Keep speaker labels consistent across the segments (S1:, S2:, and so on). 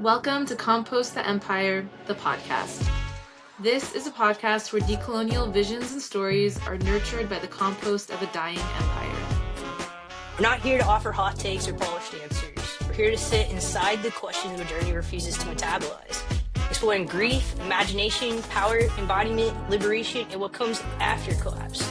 S1: Welcome to Compost the Empire, the podcast. This is a podcast where decolonial visions and stories are nurtured by the compost of a dying empire.
S2: We're not here to offer hot takes or polished answers. We're here to sit inside the questions modernity refuses to metabolize, exploring grief, imagination, power, embodiment, liberation, and what comes after collapse.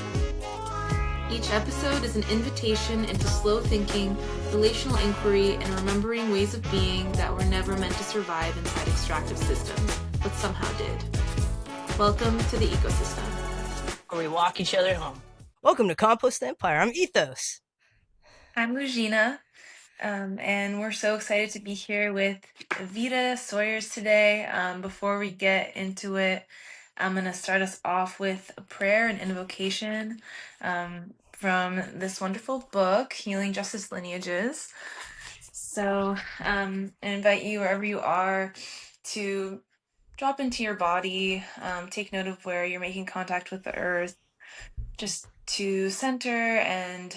S1: Each episode is an invitation into slow thinking, relational inquiry, and remembering ways of being that were never meant to survive inside extractive systems, but somehow did. Welcome to the ecosystem,
S2: where we walk each other home. Welcome to Compost the Empire. I'm Ethos.
S1: I'm Logina, and we're so excited to be here with Evita Sawyers today. Before we get into it, I'm going to start us off with a prayer and invocation from this wonderful book, Healing Justice Lineages. So I invite you, wherever you are, to drop into your body, take note of where you're making contact with the earth, just to center and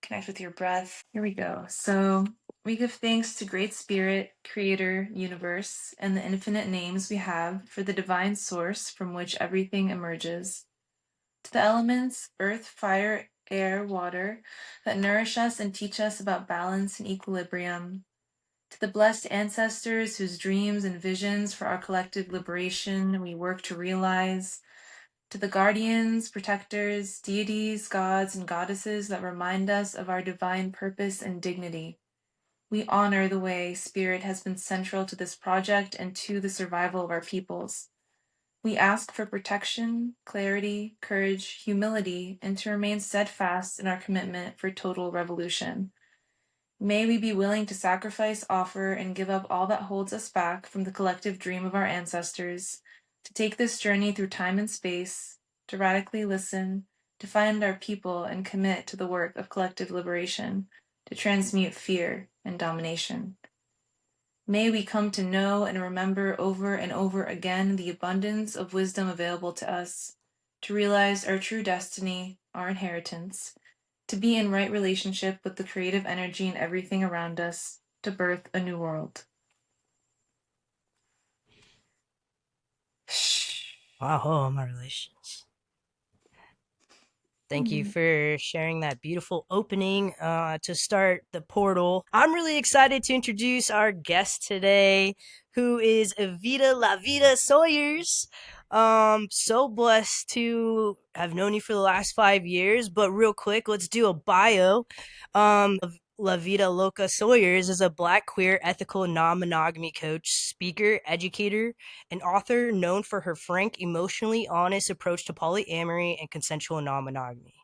S1: connect with your breath. Here we go. So we give thanks to Great Spirit, Creator, Universe, and the infinite names we have for the divine source from which everything emerges. To the elements, earth, fire, air, water, that nourish us and teach us about balance and equilibrium. To the blessed ancestors whose dreams and visions for our collective liberation we work to realize. To the guardians, protectors, deities, gods, and goddesses that remind us of our divine purpose and dignity. We honor the way Spirit has been central to this project and to the survival of our peoples. We ask for protection, clarity, courage, humility, and to remain steadfast in our commitment for total revolution. May we be willing to sacrifice, offer, and give up all that holds us back from the collective dream of our ancestors, to take this journey through time and space, to radically listen, to find our people and commit to the work of collective liberation, to transmute fear and domination. May we come to know and remember over and over again the abundance of wisdom available to us, to realize our true destiny, our inheritance, to be in right relationship with the creative energy in everything around us, to birth a new world.
S2: Wow, oh, my relations. Thank you for sharing that beautiful opening to start the portal. I'm really excited to introduce our guest today, who is Evita LaVita Sawyers. So blessed to have known you for the last 5 years, but real quick, let's do a bio. LaVita Loca Sawyers is a Black, queer, ethical, non-monogamy coach, speaker, educator, and author known for her frank, emotionally honest approach to polyamory and consensual non-monogamy.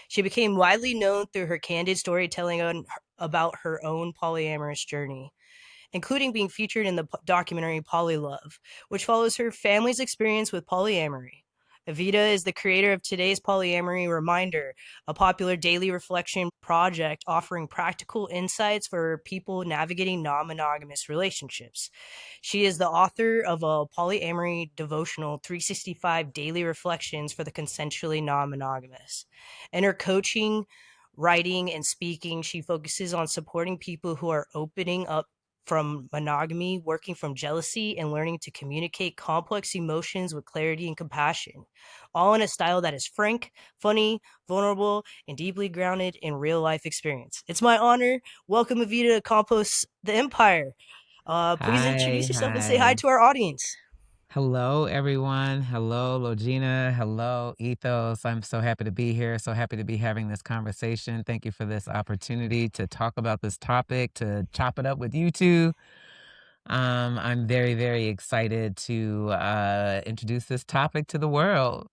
S2: She became widely known through her candid storytelling about her own polyamorous journey, including being featured in the documentary Polylove, which follows her family's experience with polyamory. Evita is the creator of Today's Polyamory Reminder, a popular daily reflection project offering practical insights for people navigating non-monogamous relationships. She is the author of a polyamory devotional 365 daily reflections for the consensually non-monogamous. In her coaching, writing, and speaking, she focuses on supporting people who are opening up from monogamy, working from jealousy, and learning to communicate complex emotions with clarity and compassion, all in a style that is frank, funny, vulnerable, and deeply grounded in real life experience. It's my honor. Welcome, Evita, to Compost the Empire. Please introduce yourself and say hi to our audience.
S3: Hello, everyone. Hello, Logina. Hello, Ethos. I'm so happy to be here. So happy to be having this conversation. Thank you for this opportunity to talk about this topic, to chop it up with you two. I'm very, very excited to introduce this topic to the world.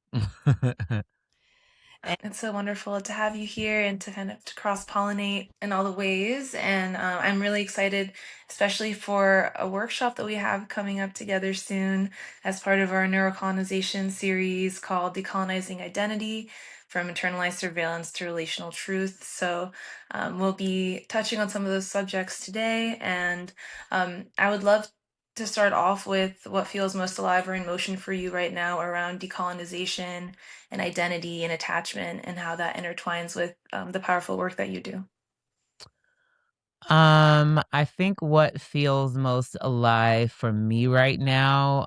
S1: It's so wonderful to have you here and to kind of to cross-pollinate in all the ways. And I'm really excited, especially for a workshop that we have coming up together soon as part of our Neurocolonization series called Decolonizing Identity, from Internalized Surveillance to Relational Truth. So we'll be touching on some of those subjects today. And I would love to start off with what feels most alive or in motion for you right now around decolonization and identity and attachment and how that intertwines with the powerful work that you do.
S3: I think what feels most alive for me right now,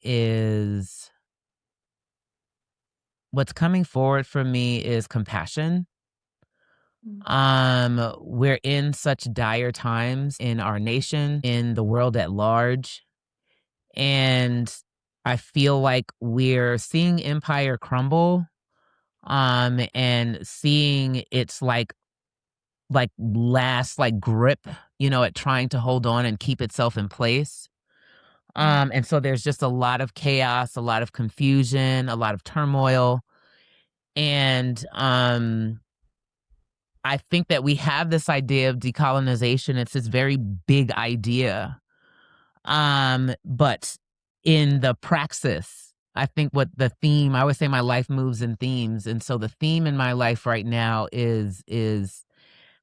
S3: is what's coming forward for me is compassion.
S1: Mm.
S3: We're in such dire times in our nation, in the world at large, and I feel like we're seeing empire crumble, and seeing its last grip, at trying to hold on and keep itself in place.
S1: Mm.
S3: And so there's just a lot of chaos, a lot of confusion, a lot of turmoil. And I think that we have this idea of decolonization. It's this very big idea. But in the praxis, I think what the theme, I always say my life moves in themes. And so the theme in my life right now is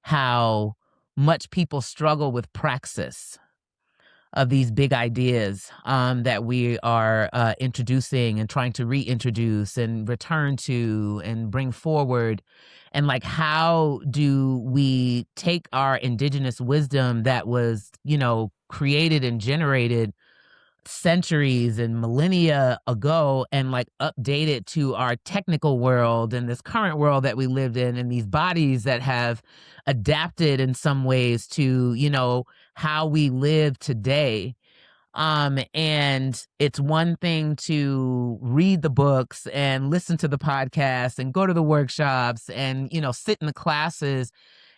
S3: how much people struggle with praxis of these big ideas, that we are introducing and trying to reintroduce and return to and bring forward. And like, how do we take our indigenous wisdom that was, created and generated centuries and millennia ago and like update it to our technical world and this current world that we lived in, and these bodies that have adapted in some ways to, how we live today. And it's one thing to read the books and listen to the podcasts and go to the workshops and, sit in the classes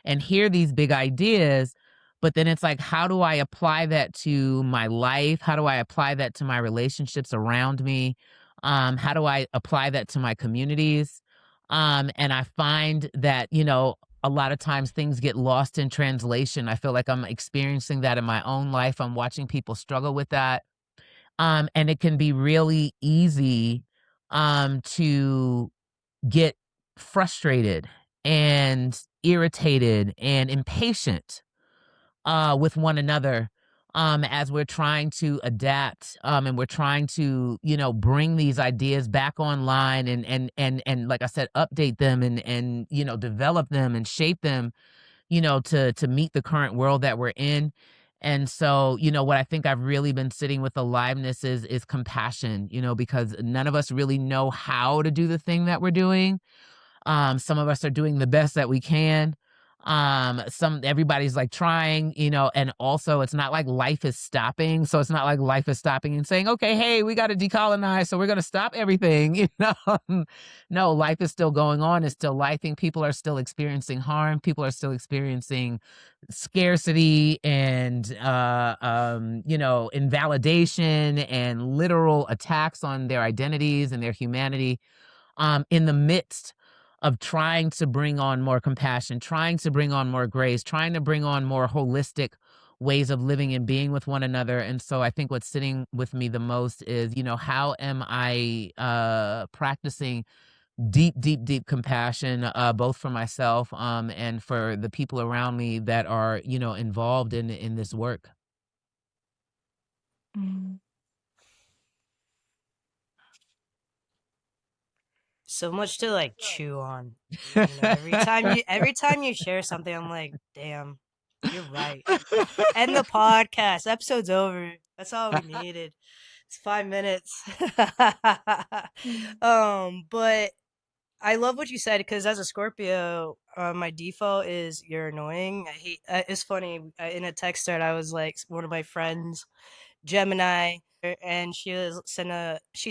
S3: and hear these big ideas. But then it's like, how do I apply that to my life? How do I apply that to my relationships around me? How do I apply that to my communities? And I find that, a lot of times things get lost in translation. I feel like I'm experiencing that in my own life. I'm watching people struggle with that. And it can be really easy to get frustrated and irritated and impatient with one another, as we're trying to adapt, and we're trying to, bring these ideas back online and like I said, update them and develop them and shape them, to meet the current world that we're in. And so, what I think I've really been sitting with aliveness is compassion, because none of us really know how to do the thing that we're doing. Some of us are doing the best that we can. Everybody's like trying, and also it's not like life is stopping. So it's not like life is stopping and saying, okay, hey, we got to decolonize. So we're going to stop everything. No, life is still going on. It's still lifing. People are still experiencing harm. People are still experiencing scarcity and, invalidation and literal attacks on their identities and their humanity, in the midst of trying to bring on more compassion, trying to bring on more grace, trying to bring on more holistic ways of living and being with one another. And so I think what's sitting with me the most is, how am I practicing deep, deep, deep compassion, both for myself, and for the people around me that are, involved in this work.
S1: Mm.
S2: So much to like chew on. Every time you share something, I'm like, damn, you're right. End the podcast. Episode's over. That's all we needed. It's 5 minutes.
S1: Mm.
S2: But I love what you said because as a Scorpio, my default is you're annoying. I hate. It's funny. In a text thread, I was like, one of my friends, Gemini, and she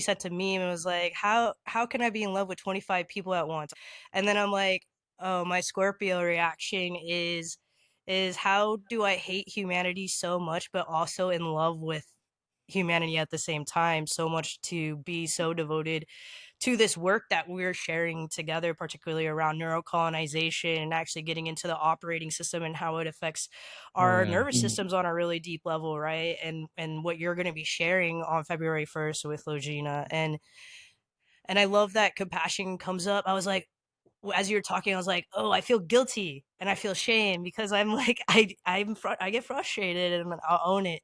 S2: said to me and was like, how can I be in love with 25 people at once? And then I'm like, oh, my Scorpio reaction is how do I hate humanity so much but also in love with humanity at the same time, so much to be so devoted to this work that we're sharing together, particularly around neurocolonization and actually getting into the operating system and how it affects our
S3: Yeah.
S2: nervous systems on a really deep level, right? And what you're going to be sharing on February 1st with Logina. And I love that compassion comes up. I was like, as you were talking, I was like, oh, I feel guilty and I feel shame because I'm like, I get frustrated and I'll own it.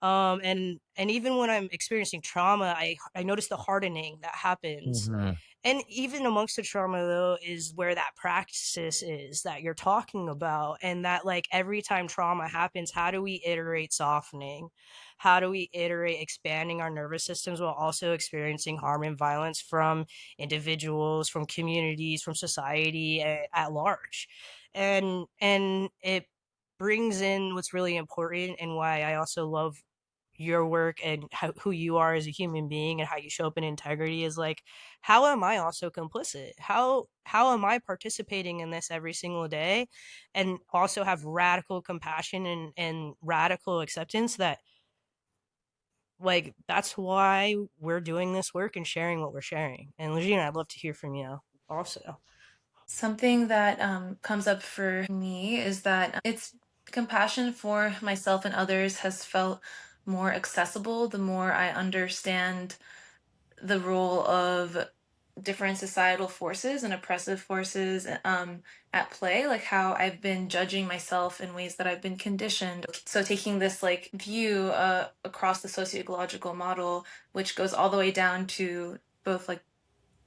S2: And even when I'm experiencing trauma, I notice the hardening that happens.
S3: Mhm.
S2: And even amongst the trauma, though, is where that praxis is that you're talking about. And that, like, every time trauma happens, how do we iterate softening? How do we iterate expanding our nervous systems while also experiencing harm and violence from individuals, from communities, from society at large? And it brings in what's really important, and why I also love your work and who you are as a human being and how you show up in integrity, is like, how am I also complicit? How am I participating in this every single day, and also have radical compassion and radical acceptance that, like, that's why we're doing this work and sharing what we're sharing. And Logina, I'd love to hear from you also.
S1: Something that comes up for me is that it's compassion for myself and others has felt more accessible the more I understand the role of different societal forces and oppressive forces at play, like how I've been judging myself in ways that I've been conditioned. So taking this like view across the sociological model, which goes all the way down to both like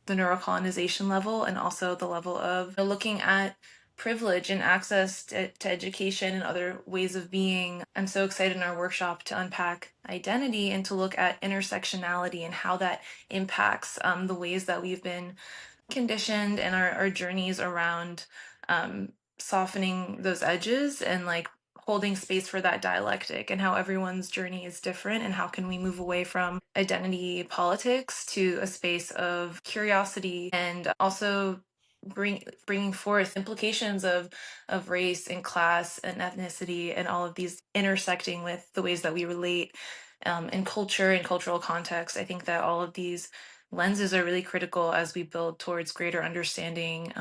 S1: the neurocolonization level and also the level of looking at privilege and access to education and other ways of being. I'm so excited in our workshop to unpack identity and to look at intersectionality and how that impacts the ways that we've been conditioned and our journeys around softening those edges and like holding space for that dialectic and how everyone's journey is different and how can we move away from identity politics to a space of curiosity and also bringing forth implications of race and class and ethnicity and all of these intersecting with the ways that we relate in culture and cultural context. I think that all of these lenses are really critical as we build towards greater understanding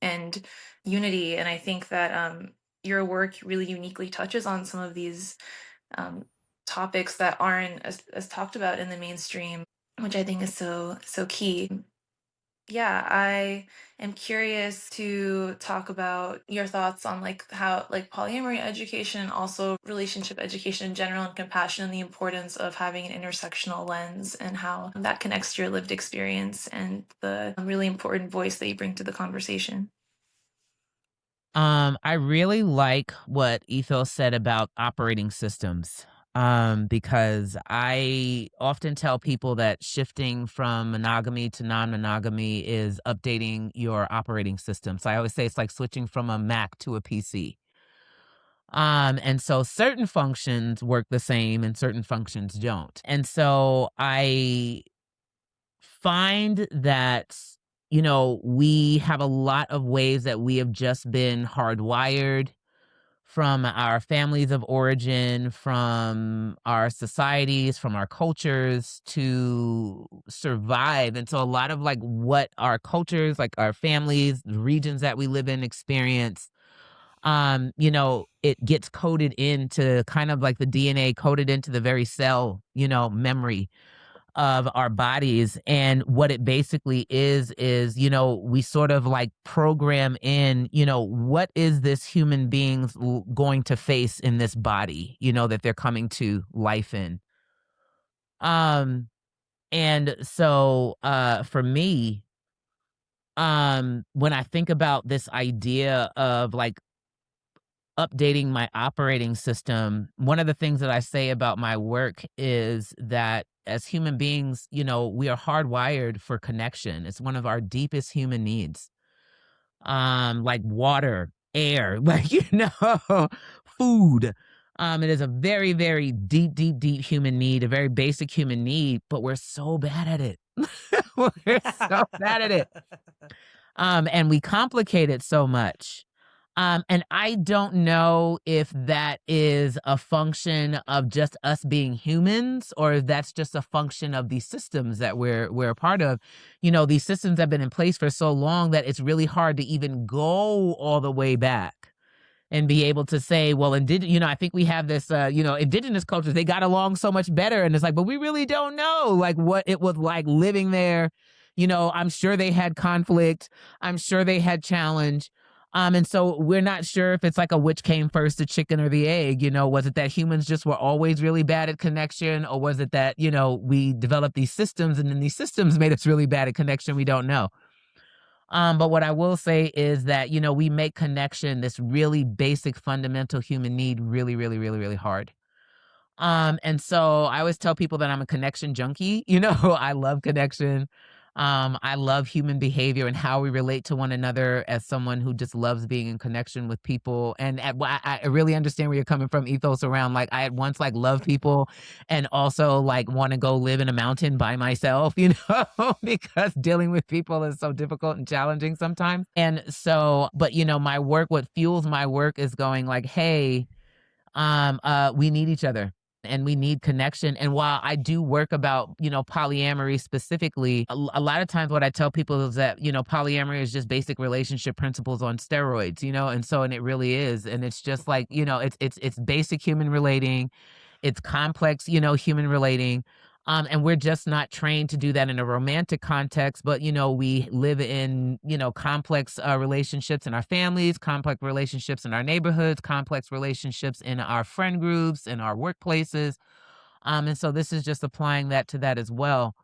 S1: and unity. And I think that your work really uniquely touches on some of these um, topics that aren't as talked about in the mainstream, which I think is so key. Yeah, I am curious to talk about your thoughts on like how like polyamory education, also relationship education in general, and compassion and the importance of having an intersectional lens and how that connects to your lived experience and the really important voice that you bring to the conversation.
S3: I really like what Ethos said about operating systems. Because I often tell people that shifting from monogamy to non-monogamy is updating your operating system. So I always say it's like switching from a Mac to a PC. And so certain functions work the same and certain functions don't. And so I find that, we have a lot of ways that we have just been hardwired from our families of origin, from our societies, from our cultures to survive. And so a lot of like what our cultures, like our families, the regions that we live in experience, it gets coded into kind of like the DNA coded into the very cell, memory of our bodies. And what it basically is, we sort of like program in, what is this human being's going to face in this body, that they're coming to life in. Um, and so for me, when I think about this idea of like updating my operating system, one of the things that I say about my work is that as human beings, we are hardwired for connection. It's one of our deepest human needs. Like water, air, like, food. It is a very, very deep, deep, deep human need, a very basic human need, but we're so bad at it. We're so bad at it. And we complicate it so much. And I don't know if that is a function of just us being humans or if that's just a function of these systems that we're a part of. These systems have been in place for so long that it's really hard to even go all the way back and be able to say, well, I think we have this, indigenous cultures, they got along so much better. And it's like, but we really don't know like what it was like living there. I'm sure they had conflict. I'm sure they had challenge. And so we're not sure if it's like a which came first, the chicken or the egg. Was it that humans just were always really bad at connection, or was it that, we developed these systems and then these systems made us really bad at connection? We don't know. But what I will say is that, we make connection, this really basic fundamental human need, really, really, really, really hard. And so I always tell people that I'm a connection junkie. I love connection. I love human behavior and how we relate to one another as someone who just loves being in connection with people. And I really understand where you're coming from, Ethos, around like I at once like love people and also like want to go live in a mountain by myself, because dealing with people is so difficult and challenging sometimes. And so, but my work, what fuels my work is going like, hey, we need each other and we need connection. And while I do work about, polyamory specifically, a lot of times what I tell people is that, polyamory is just basic relationship principles on steroids, and it really is. And it's just like, it's basic human relating, it's complex, human relating. And we're just not trained to do that in a romantic context, but we live in complex relationships in our families, complex relationships in our neighborhoods, complex relationships in our friend groups, in our workplaces. And so this is just applying that to that as well.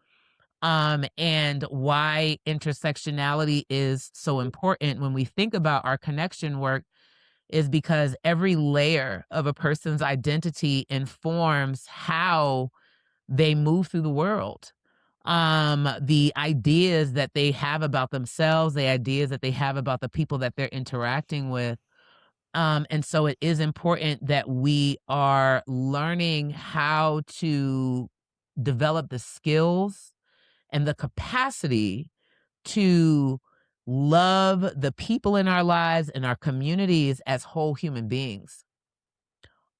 S3: And why intersectionality is so important when we think about our connection work is because every layer of a person's identity informs how they move through the world. The ideas that they have about themselves, the ideas that they have about the people that they're interacting with. And so it is important that we are learning how to develop the skills and the capacity to love the people in our lives and our communities as whole human beings.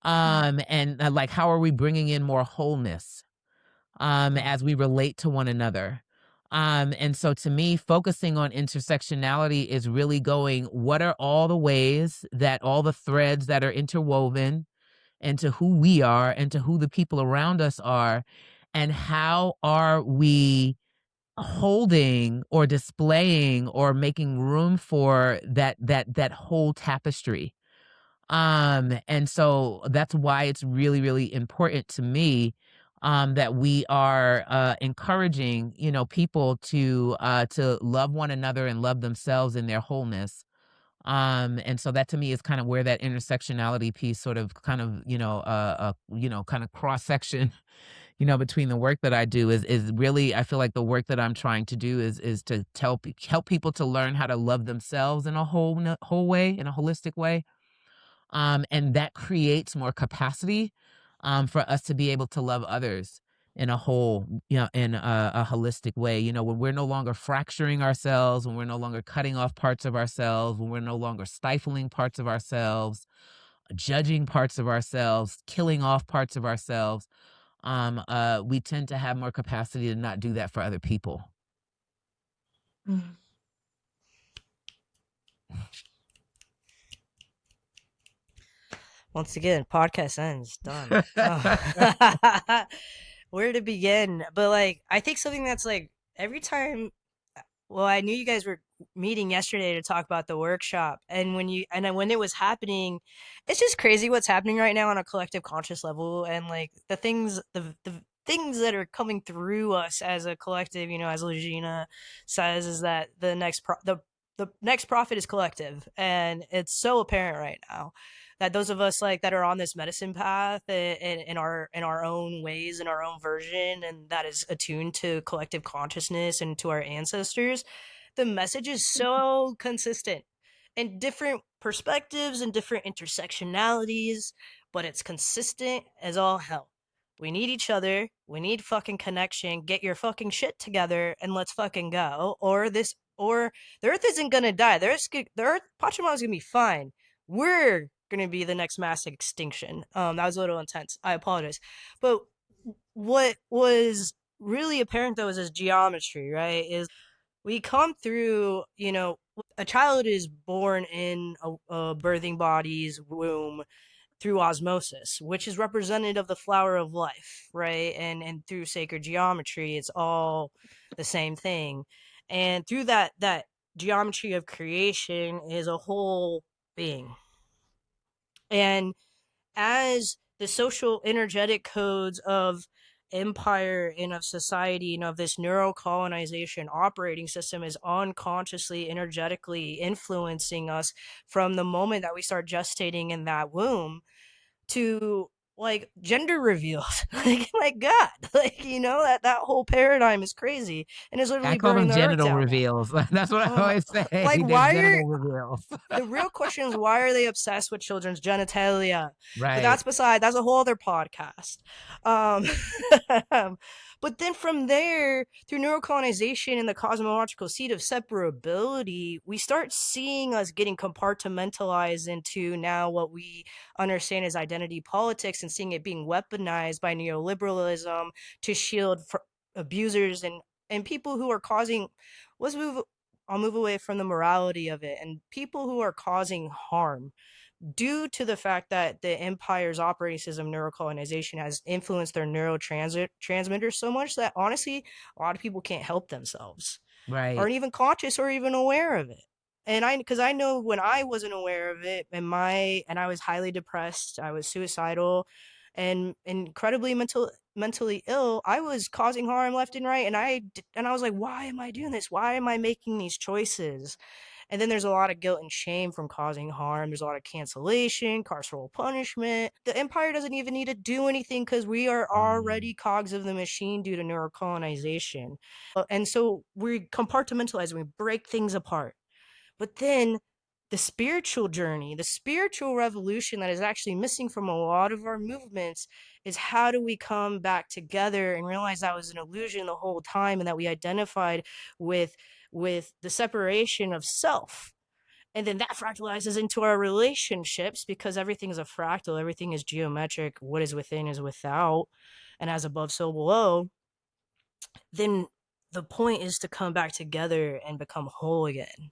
S3: And like, how are we bringing in more wholeness as we relate to one another? And so to me, focusing on intersectionality is really going, what are all the ways that all the threads that are interwoven into who we are and to who the people around us are, and how are we holding or displaying or making room for that whole tapestry. And so that's why it's really, really important to me that we are encouraging, people to love one another and love themselves in their wholeness. And so that to me is kind of where that intersectionality piece sort of kind of, kind of cross section, between the work that I do is really, I feel like the work that I'm trying to do is to help people to learn how to love themselves in a whole way, in a holistic way. And that creates more capacity for us to be able to love others in a whole, in a holistic way. When we're no longer fracturing ourselves, when we're no longer cutting off parts of ourselves, when we're no longer stifling parts of ourselves, judging parts of ourselves, killing off parts of ourselves, we tend to have more capacity to not do that for other people.
S1: Mm.
S2: Once again, podcast ends. Done. Where to begin? But like, I think something that's like every time. Well, I knew you guys were meeting yesterday to talk about the workshop, and when it was happening, it's just crazy what's happening right now on a collective conscious level, and like the things that are coming through us as a collective. As Logina says, is that the next prophet is collective, and it's so apparent right now that those of us like that are on this medicine path in our own ways, in our own version, and that is attuned to collective consciousness and to our ancestors, the message is so consistent in different perspectives and different intersectionalities, but it's consistent as all hell. We need each other. We need fucking connection. Get your fucking shit together and let's fucking go. Or the Earth isn't gonna die. The Earth, Pachamama's gonna be fine. We're gonna be the next mass extinction. That was a little intense. I apologize. But what was really apparent though is this geometry, right? Is we come through, a child is born in a birthing body's womb through osmosis, which is representative of the flower of life, right? And through sacred geometry, it's all the same thing. And through that geometry of creation is a whole being. And as the social energetic codes of empire and of society and of this neurocolonization operating system is unconsciously energetically influencing us from the moment that we start gestating in that womb to like gender reveals. Like my god, like that whole paradigm is crazy and is
S3: I
S2: literally
S3: call
S2: burning
S3: them
S2: the earth
S3: genital
S2: down now.
S3: reveals. That's what I always say.
S2: Like
S3: They're
S2: why are
S3: genital reveals.
S2: the real question is why are they obsessed with children's genitalia? But
S3: Right.
S2: that's a whole other podcast. Um, but then from there, through neurocolonization and the cosmological seed of separability, we start seeing us getting compartmentalized into now what we understand as identity politics and seeing it being weaponized by neoliberalism to shield abusers and people who are causing. Let's move I'll move away from the morality of it and people who are causing harm due to the fact that the empire's operating system neurocolonization has influenced their neurotransmitters so much that honestly a lot of people can't help themselves,
S3: Right.
S2: aren't even conscious or even aware of it. And because I know when I wasn't aware of it and I was highly depressed, I was suicidal and incredibly mentally ill, I was causing harm left and right, and I was like, why am I doing this? Why am I making these choices? And then there's a lot of guilt and shame from causing harm. There's a lot of cancellation, carceral punishment. The empire doesn't even need to do anything because we are
S3: Mm.
S2: already cogs of the machine due to neurocolonization. And so we compartmentalize and we break things apart. But then the spiritual journey, the spiritual revolution that is actually missing from a lot of our movements is how do we come back together and realize that was an illusion the whole time and that we identified with the separation of self. And then that fractalizes into our relationships because everything is a fractal, everything is geometric, what is within is without, and as above, so below. Then the point is to come back together and become whole again.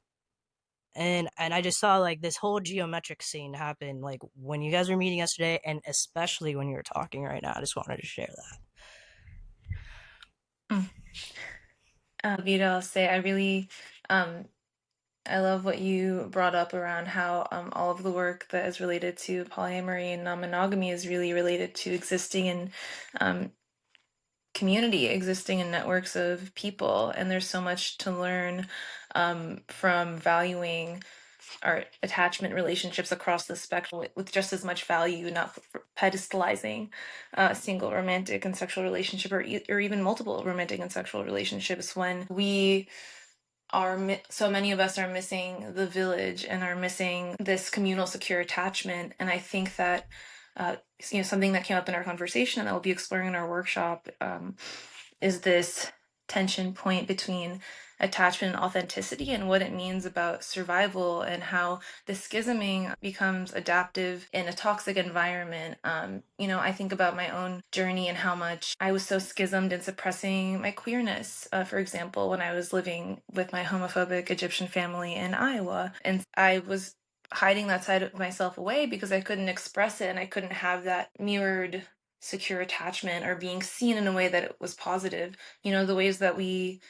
S2: And I just saw like this whole geometric scene happen like when you guys were meeting yesterday and especially when you were talking right now. I just wanted to share that.
S1: Mm. Vita, I'll say um, I love what you brought up around how all of the work that is related to polyamory and non-monogamy is really related to existing in um, community, existing in networks of people, and there's so much to learn from valuing our attachment relationships across the spectrum with just as much value, not pedestalizing a single romantic and sexual relationship or even multiple romantic and sexual relationships when we so many of us are missing the village and are missing this communal secure attachment. And I think that uh, something that came up in our conversation and that we'll be exploring in our workshop is this tension point between attachment and authenticity and what it means about survival and how the schisming becomes adaptive in a toxic environment. I think about my own journey and how much I was so schismed in suppressing my queerness, for example, when I was living with my homophobic Egyptian family in Iowa. And I was hiding that side of myself away because I couldn't express it and I couldn't have that mirrored secure attachment or being seen in a way that it was positive. The ways that we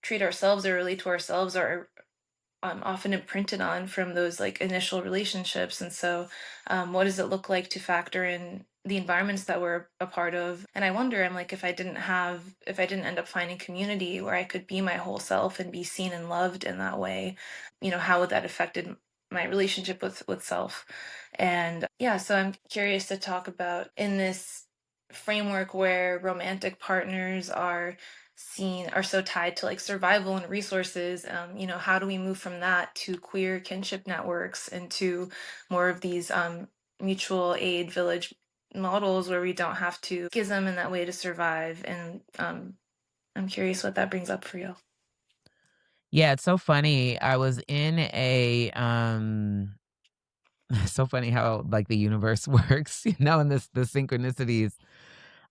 S1: treat ourselves or relate to ourselves are often imprinted on from those like initial relationships. And so, what does it look like to factor in the environments that we're a part of? And I wonder, I'm like, if I didn't end up finding community where I could be my whole self and be seen and loved in that way, how would that affected my relationship with self? And yeah, so I'm curious to talk about in this framework where romantic partners are so tied to like survival and resources. How do we move from that to queer kinship networks and to more of these mutual aid village models where we don't have to schism in that way to survive? And I'm curious what that brings up for you.
S3: Yeah, it's so funny. I was in a it's so funny how like the universe works, and the synchronicities.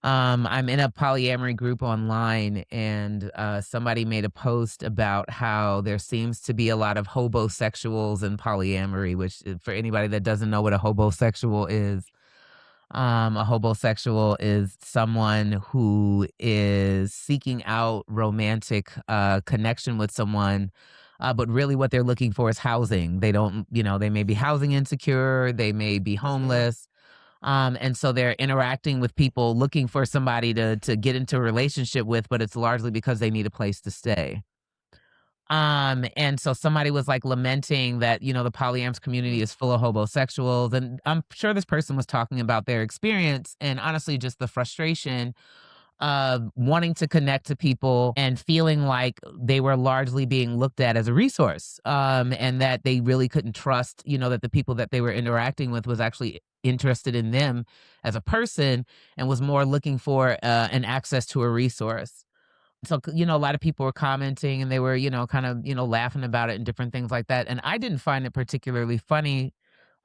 S3: I'm in a polyamory group online, and somebody made a post about how there seems to be a lot of hobosexuals in polyamory, which for anybody that doesn't know what a hobosexual is, a hobosexual is someone who is seeking out romantic connection with someone But really what they're looking for is housing. They don't, they may be housing insecure, they may be homeless. And so they're interacting with people looking for somebody to get into a relationship with, but it's largely because they need a place to stay. And so somebody was like lamenting that, the polyamorous community is full of homosexuals. And I'm sure this person was talking about their experience and honestly just the frustration of wanting to connect to people and feeling like they were largely being looked at as a resource. And that they really couldn't trust, that the people that they were interacting with was actually interested in them as a person and was more looking for an access to a resource. So, a lot of people were commenting and they were, kind of, laughing about it and different things like that. And I didn't find it particularly funny.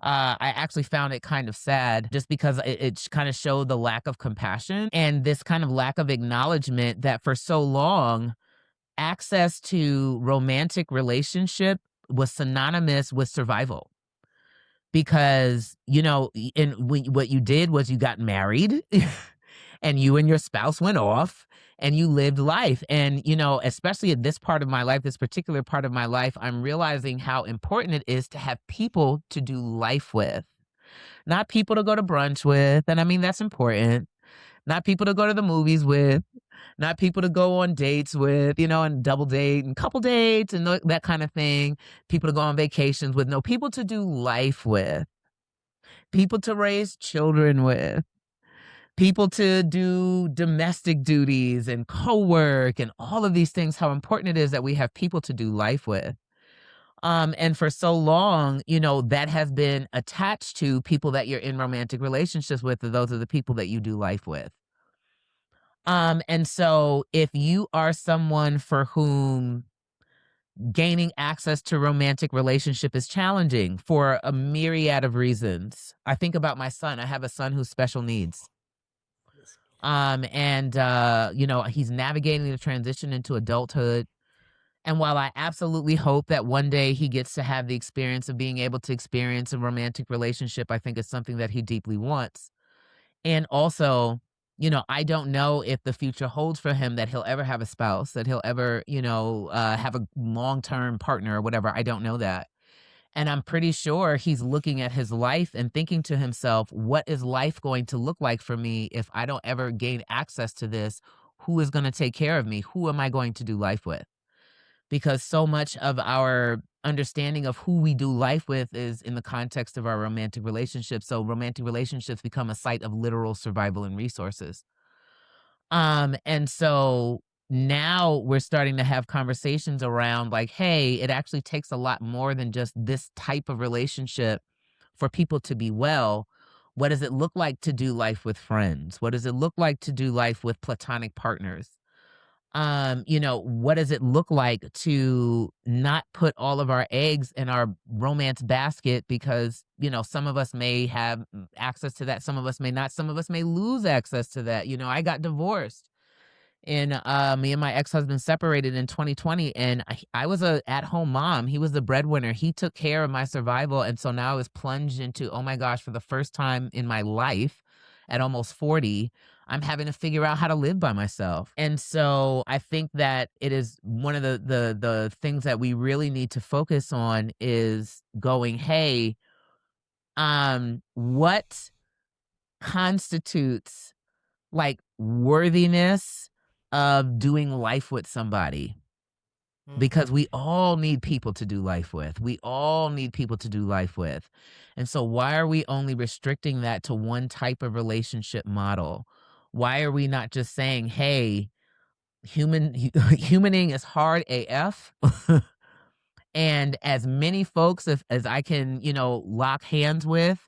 S3: I actually found it kind of sad just because it kind of showed the lack of compassion and this kind of lack of acknowledgement that for so long, access to romantic relationship was synonymous with survival. Because, what you did was you got married and you and your spouse went off and you lived life. And, especially at this part of my life, this particular part of my life, I'm realizing how important it is to have people to do life with, not people to go to brunch with. And I mean, that's important. Not people to go to the movies with, not people to go on dates with, and double date and couple dates and that kind of thing. People to go on vacations with, no, people to do life with, people to raise children with, people to do domestic duties and co-work and all of these things, how important it is that we have people to do life with. And for so long, that has been attached to people that you're in romantic relationships with, those are the people that you do life with. And so if you are someone for whom gaining access to romantic relationship is challenging for a myriad of reasons. I think about my son. I have a son who's special needs. And he's navigating the transition into adulthood. And while I absolutely hope that one day he gets to have the experience of being able to experience a romantic relationship, I think it's something that he deeply wants. And also, I don't know if the future holds for him that he'll ever have a spouse, that he'll ever, have a long-term partner or whatever. I don't know that. And I'm pretty sure he's looking at his life and thinking to himself, what is life going to look like for me if I don't ever gain access to this? Who is going to take care of me? Who am I going to do life with? Because so much of our understanding of who we do life with is in the context of our romantic relationships. So romantic relationships become a site of literal survival and resources. And so now we're starting to have conversations around like, hey, it actually takes a lot more than just this type of relationship for people to be well. What does it look like to do life with friends? What does it look like to do life with platonic partners? What does it look like to not put all of our eggs in our romance basket because, some of us may have access to that, some of us may not, some of us may lose access to that. I got divorced and me and my ex-husband separated in 2020 and I was a at-home mom. He was the breadwinner. He took care of my survival. And so now I was plunged into, oh my gosh, for the first time in my life at almost 40, I'm having to figure out how to live by myself. And so I think that it is one of the things that we really need to focus on is going, hey, what constitutes like worthiness of doing life with somebody? Because we all need people to do life with. We all need people to do life with. And so why are we only restricting that to one type of relationship model? Why are we not just saying, hey, humaning is hard AF? And as many folks as I can, lock hands with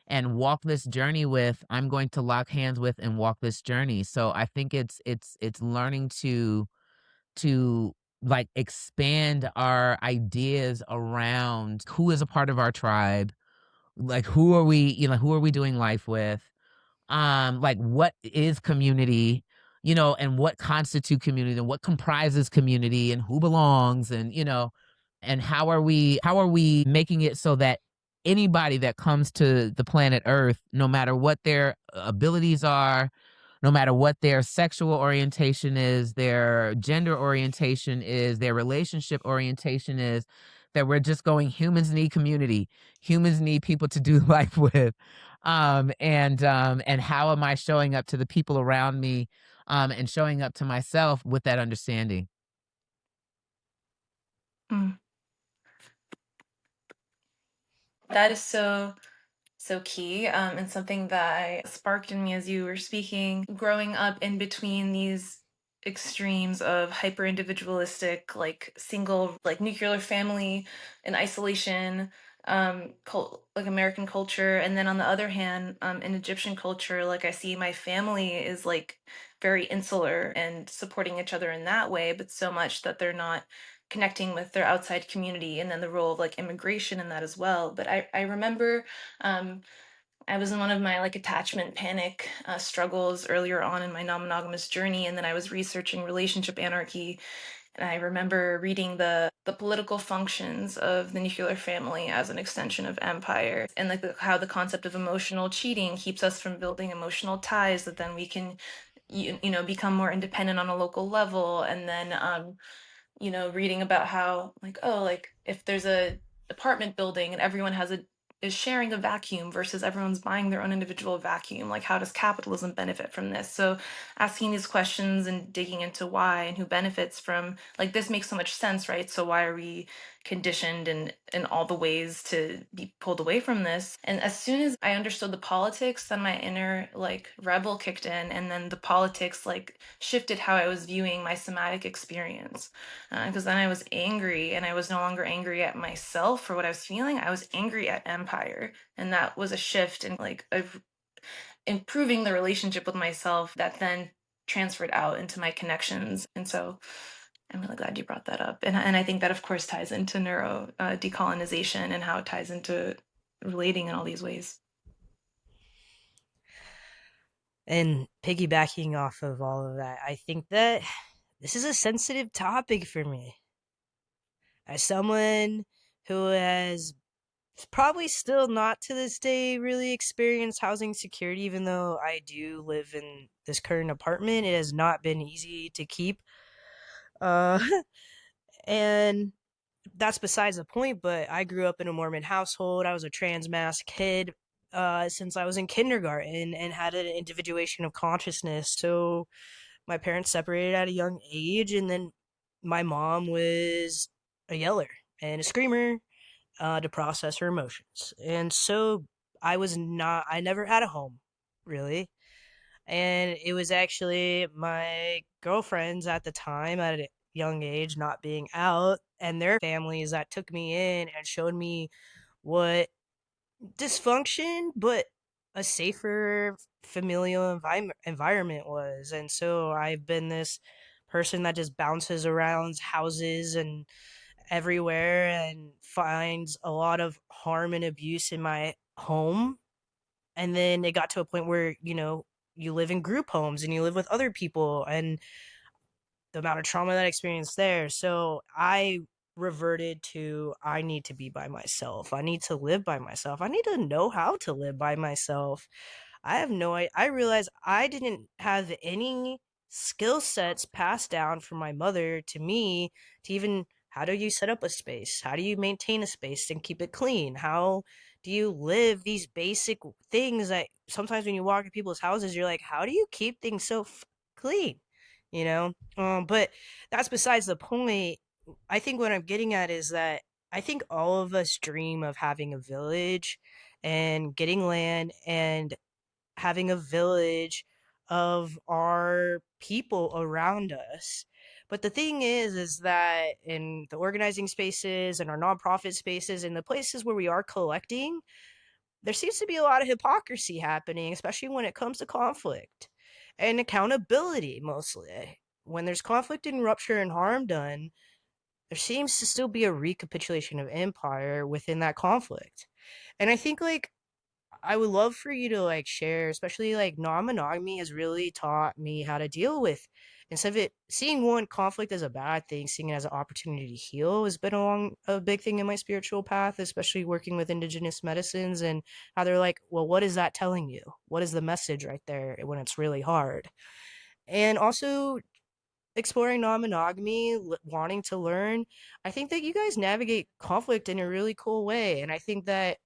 S3: and walk this journey with, I'm going to lock hands with and walk this journey. So I think it's learning to like expand our ideas around who is a part of our tribe, like who are we doing life with, like what is community, and what constitute community and what comprises community and who belongs, and and how are we making it so that anybody that comes to the planet earth, no matter what their abilities are, no matter what their sexual orientation is, their gender orientation is, their relationship orientation is, that we're just going, humans need community. Humans need people to do life with. And how am I showing up to the people around me, and showing up to myself with that understanding?
S1: Mm. That is so key, and something that sparked in me as you were speaking. Growing up in between these extremes of hyper individualistic, like single, like nuclear family and isolation, like American culture, and then on the other hand, in Egyptian culture, like I see my family is like very insular and supporting each other in that way, but so much that they're not connecting with their outside community, and then the role of like immigration in that as well. But I remember, um, I was in one of my like attachment panic struggles earlier on in my non-monogamous journey, and then I was researching relationship anarchy, and I remember reading the political functions of the nuclear family as an extension of empire, and like how the concept of emotional cheating keeps us from building emotional ties that then we can become more independent on a local level. And then reading about how like, oh, like if there's a apartment building and everyone is sharing a vacuum versus everyone's buying their own individual vacuum, like how does capitalism benefit from this? So asking these questions and digging into why and who benefits from, like, this makes so much sense, right? So why are we conditioned in all the ways to be pulled away from this? And as soon as I understood the politics, then my inner like rebel kicked in, and then the politics like shifted how I was viewing my somatic experience. Because then I was angry, and I was no longer angry at myself for what I was feeling. I was angry at empire. And that was a shift in like improving the relationship with myself that then transferred out into my connections. And so I'm really glad you brought that up. And I think that, of course, ties into neuro decolonization and how it ties into relating in all these ways.
S2: And piggybacking off of all of that, I think that this is a sensitive topic for me. As someone who has probably still not to this day really experienced housing security, even though I do live in this current apartment, it has not been easy to keep. Uh, and that's besides the point, but I grew up in a Mormon household. I was a trans mass kid since I was in kindergarten and had an individuation of consciousness. So my parents separated at a young age, and then my mom was a yeller and a screamer to process her emotions. And so I never had a home, really. And it was actually my girlfriends at the time at a young age not being out and their families that took me in and showed me what dysfunction, but a safer familial environment was. And so I've been this person that just bounces around houses and everywhere and finds a lot of harm and abuse in my home. And then it got to a point where, you live in group homes and you live with other people, and the amount of trauma that I experienced there. So I reverted to, I need to be by myself. I need to live by myself. I need to know how to live by myself. I realized I didn't have any skill sets passed down from my mother to me to even, how do you set up a space? How do you maintain a space and keep it clean? How do you live these basic things that sometimes when you walk in people's houses, you're like, how do you keep things so clean? You know? But that's besides the point. I think what I'm getting at is that I think all of us dream of having a village and getting land and having a village of our people around us. But the thing is that in the organizing spaces and our nonprofit spaces and the places where we are collecting, there seems to be a lot of hypocrisy happening, especially when it comes to conflict and accountability mostly. When there's conflict and rupture and harm done, there seems to still be a recapitulation of empire within that conflict. And I think, like, I would love for you to like share, especially like non-monogamy has really taught me how to deal with, instead of it seeing one conflict as a bad thing, seeing it as an opportunity to heal has been a big thing in my spiritual path, especially working with indigenous medicines and how they're like, well, what is that telling you? What is the message right there when it's really hard? And also exploring non-monogamy, wanting to learn. I think that you guys navigate conflict in a really cool way, and I think that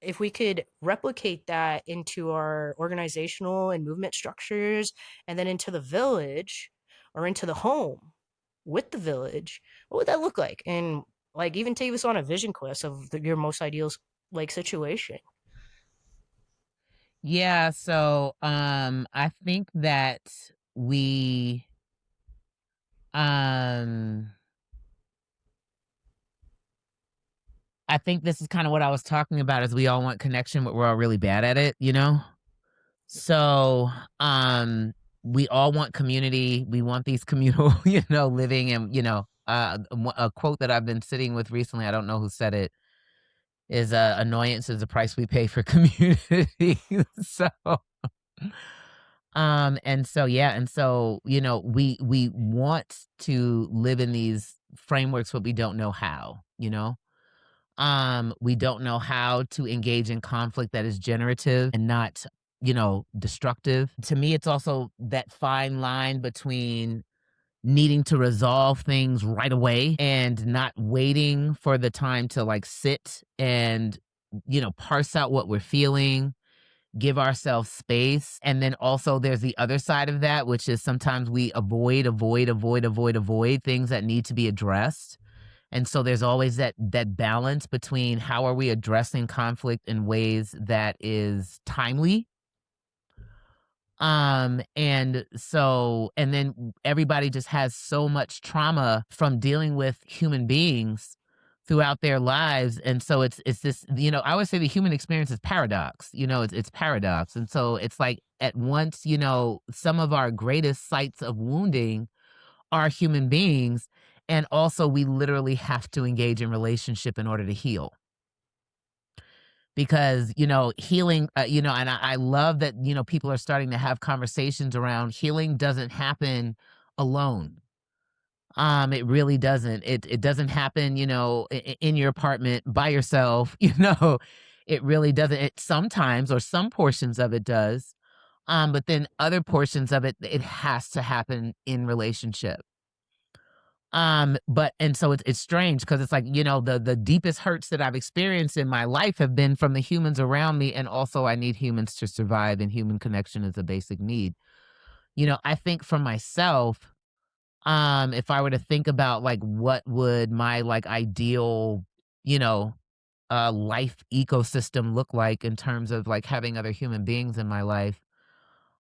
S2: if we could replicate that into our organizational and movement structures and then into the village or into the home with the village, what would that look like? And like even take us on a vision quest of your most ideal like situation.
S3: Yeah, so I think that we um I think this is kind of what I was talking about is we all want connection, but we're all really bad at it, you know? So, um we all want community. We want these communal, living and, a quote that I've been sitting with recently, I don't know who said it, is annoyance is the price we pay for community. So, and so yeah, and so, we want to live in these frameworks, but we don't know how, you know? We don't know how to engage in conflict that is generative and not, destructive. To me, it's also that fine line between needing to resolve things right away and not waiting for the time to like sit and, parse out what we're feeling, give ourselves space. And then also there's the other side of that, which is sometimes we avoid things that need to be addressed. And so there's always that balance between how are we addressing conflict in ways that is timely. And then everybody just has so much trauma from dealing with human beings throughout their lives. And so it's this, I always say the human experience is paradox, it's paradox. And so it's like at once, some of our greatest sites of wounding are human beings. And also we literally have to engage in relationship in order to heal. Because, healing, and I love that, people are starting to have conversations around healing doesn't happen alone. It really doesn't. It doesn't happen, in your apartment by yourself, It really doesn't. It sometimes or some portions of it does. But then other portions of it, it has to happen in relationship. But and so it's strange because it's like, the deepest hurts that I've experienced in my life have been from the humans around me, and also I need humans to survive, and human connection is a basic need. I think for myself, if I were to think about like what would my like ideal, you know, life ecosystem look like in terms of like having other human beings in my life,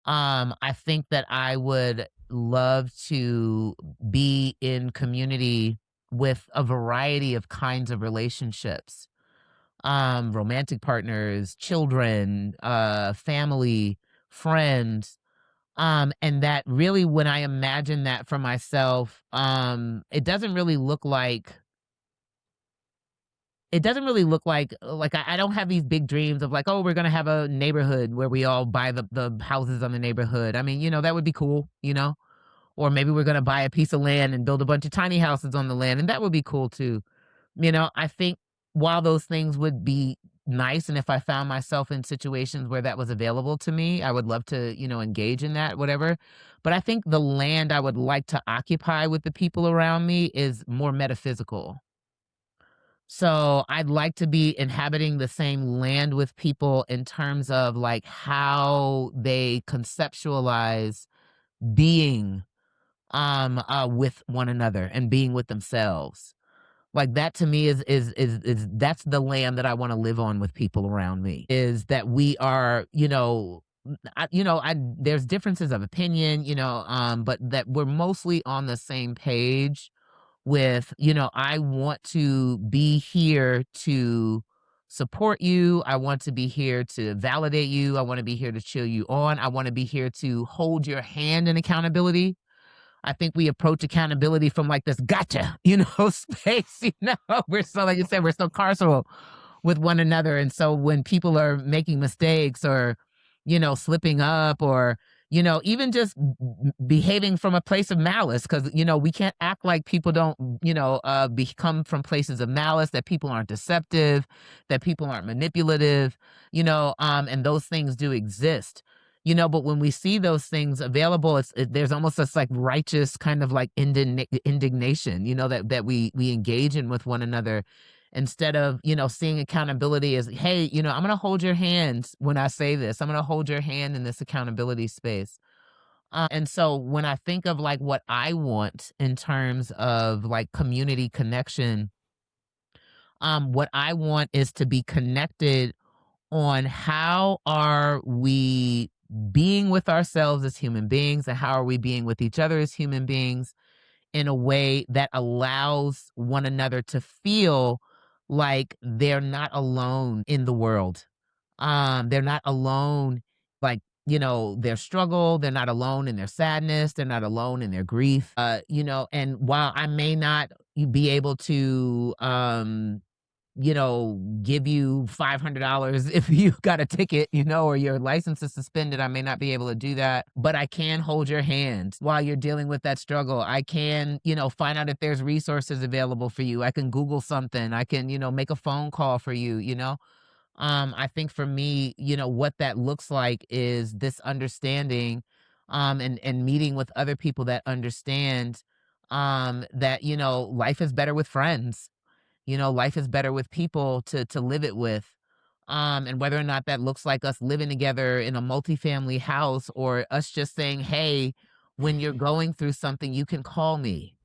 S3: I think that I would love to be in community with a variety of kinds of relationships. Romantic partners, children, family, friends. And that really when I imagine that for myself, it doesn't really look like I don't have these big dreams of like, oh, we're gonna have a neighborhood where we all buy the houses on the neighborhood. I mean, that would be cool, Or maybe we're gonna buy a piece of land and build a bunch of tiny houses on the land, and that would be cool too. I think while those things would be nice, and if I found myself in situations where that was available to me, I would love to, engage in that, whatever. But I think the land I would like to occupy with the people around me is more metaphysical. So I'd like to be inhabiting the same land with people in terms of like how they conceptualize being with one another and being with themselves. Like that to me is that's the land that I want to live on with people around me. Is that we are, I there's differences of opinion, but that we're mostly on the same page with, I want to be here to support you. I want to be here to validate you. I want to be here to chill you on. I want to be here to hold your hand in accountability. I think we approach accountability from like this gotcha, space, We're so, like you said, we're so carceral. with one another. And so when people are making mistakes or, slipping up or, even just behaving from a place of malice, because, we can't act like people don't, become from places of malice, that people aren't deceptive, that people aren't manipulative, and those things do exist. But when we see those things available, there's almost this like righteous kind of like indignation, that we engage in with one another, instead of, seeing accountability as, hey, I'm going to hold your hands when I say this. I'm going to hold your hand in this accountability space. And so when I think of like what I want in terms of like community connection, what I want is to be connected on how are we being with ourselves as human beings, and how are we being with each other as human beings, in a way that allows one another to feel like they're not alone in the world. They're not alone, like, their struggle, they're not alone in their sadness, they're not alone in their grief. And while I may not be able to give you $500 if you got a ticket, or your license is suspended. I may not be able to do that, but I can hold your hand while you're dealing with that struggle. I can, find out if there's resources available for you. I can Google something. I can, make a phone call for you. I think for me, what that looks like is this understanding, and meeting with other people that understand, that, life is better with friends. Life is better with people to live it with. And whether or not that looks like us living together in a multifamily house, or us just saying, hey, when you're going through something, you can call me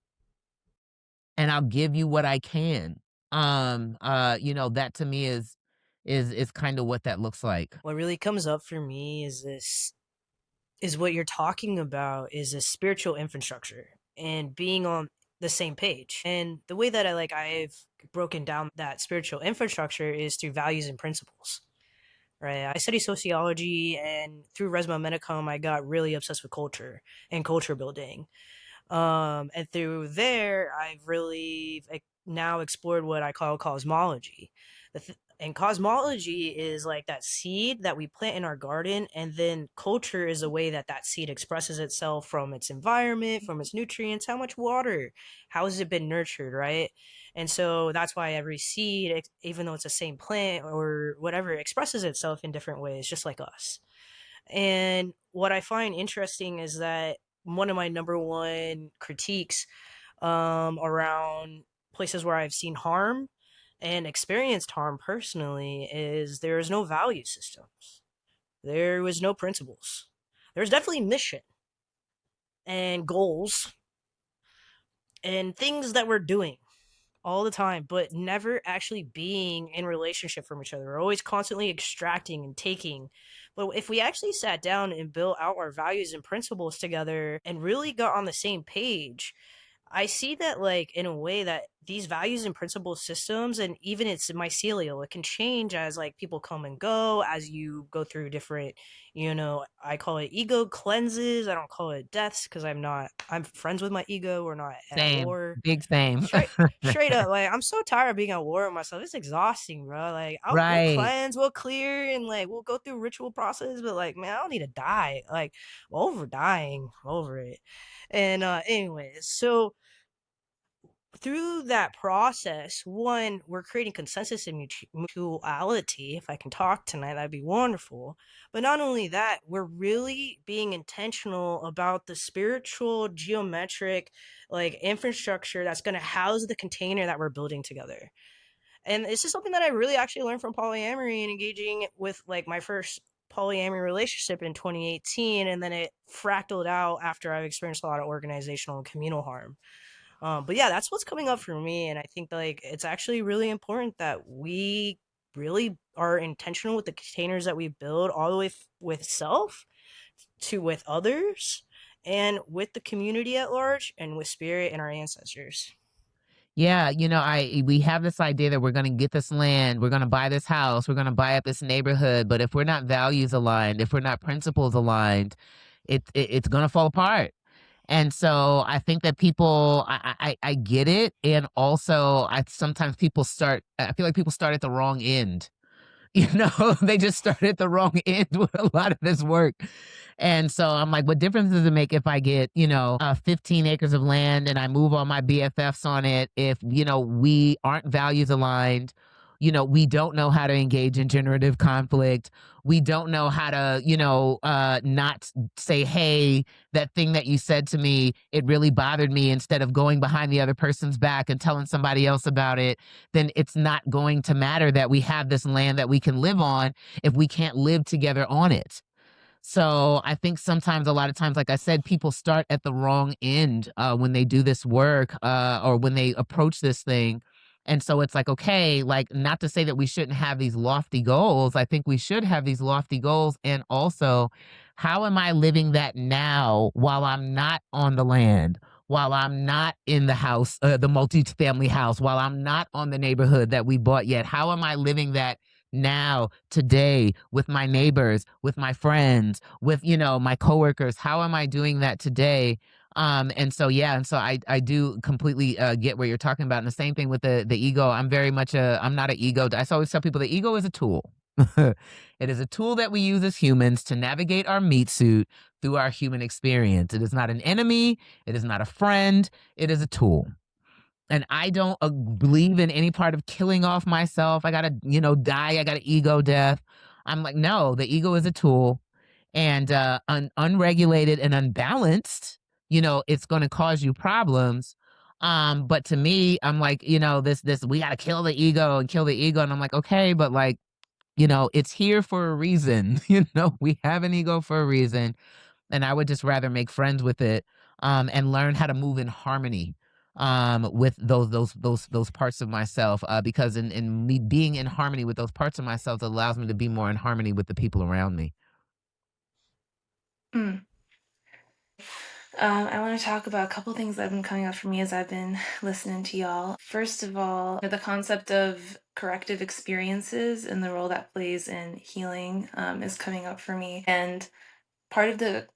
S3: and I'll give you what I can. That to me is kind of what that looks like.
S2: What really comes up for me is is what you're talking about is a spiritual infrastructure and being on the same page. And the way that I've broken down that spiritual infrastructure is through values and principles. Right. I study sociology, and through Resma Medicum I got really obsessed with culture and culture building. And through there, I've really now explored what I call cosmology. And cosmology is like that seed that we plant in our garden, and then culture is the way that that seed expresses itself from its environment, from its nutrients, how much water, how has it been nurtured, right? And so that's why every seed, even though it's the same plant or whatever, expresses itself in different ways, just like us. And what I find interesting is that one of my number one critiques around places where I've seen harm and experienced harm personally is there is no value systems. There was no principles. There's definitely mission and goals and things that we're doing all the time, but never actually being in relationship from each other. We're always constantly extracting and taking. But if we actually sat down and built out our values and principles together and really got on the same page, I see that in a way that these values and principle systems, and even it's mycelial, it can change as people come and go, as you go through different, I call it ego cleanses. I don't call it deaths, because I'm friends with my ego. We're not at
S3: Same,
S2: war.
S3: big same.
S2: Straight up, I'm so tired of being at war with myself. It's exhausting, bro. We'll
S3: Right.
S2: cleanse, we'll clear, and we'll go through ritual process, but man, I don't need to die. I'm over dying, I'm over it. And anyways, so through that process, one, we're creating consensus and mutuality. If I can talk tonight, that'd be wonderful. But not only that, we're really being intentional about the spiritual geometric infrastructure that's going to house the container that we're building together. And this is something that I really actually learned from polyamory and engaging with my first polyamory relationship in 2018, and then it fractaled out after I've experienced a lot of organizational and communal harm. But yeah, that's what's coming up for me, and I think it's actually really important that we really are intentional with the containers that we build, all the way with self to with others, and with the community at large, and with spirit and our ancestors.
S3: Yeah, we have this idea that we're gonna get this land, we're gonna buy this house, we're gonna buy up this neighborhood, but if we're not values aligned, if we're not principles aligned, it's gonna fall apart. And so I think that people, I get it. And also, sometimes I feel like people start at the wrong end. They just started the wrong end with a lot of this work. And so I'm like, what difference does it make if I get, 15 acres of land and I move all my BFFs on it if, we aren't values aligned? We don't know how to engage in generative conflict. We don't know how to, not say, hey, that thing that you said to me, it really bothered me, instead of going behind the other person's back and telling somebody else about it. Then it's not going to matter that we have this land that we can live on if we can't live together on it. So I think sometimes, a lot of times, like I said, people start at the wrong end when they do this work or when they approach this thing. And so it's like, okay, like, not to say that we shouldn't have these lofty goals. I think we should have these lofty goals. And also, how am I living that now while I'm not on the land? While I'm not in the house, the multi-family house, while I'm not on the neighborhood that we bought yet? How am I living that now, today, with my neighbors, with my friends, with, my coworkers? How am I doing that today? And so, yeah, and so I do completely get what you're talking about. And the same thing with the ego. I'm not an ego. I always tell people the ego is a tool. It is a tool that we use as humans to navigate our meat suit through our human experience. It is not an enemy. It is not a friend. It is a tool. And I don't believe in any part of killing off myself. I gotta, die. I got an ego death. I'm like, no, the ego is a tool, and unregulated and unbalanced, it's going to cause you problems. But to me, I'm like, this we gotta kill the ego and kill the ego, and I'm like, okay, but like, it's here for a reason. We have an ego for a reason, and I would just rather make friends with it, and learn how to move in harmony with those parts of myself, because in me being in harmony with those parts of myself, allows me to be more in harmony with the people around me.
S1: Mm. I want to talk about a couple things that have been coming up for me as I've been listening to y'all. First of all, the concept of corrective experiences and the role that plays in healing is coming up for me. And part of the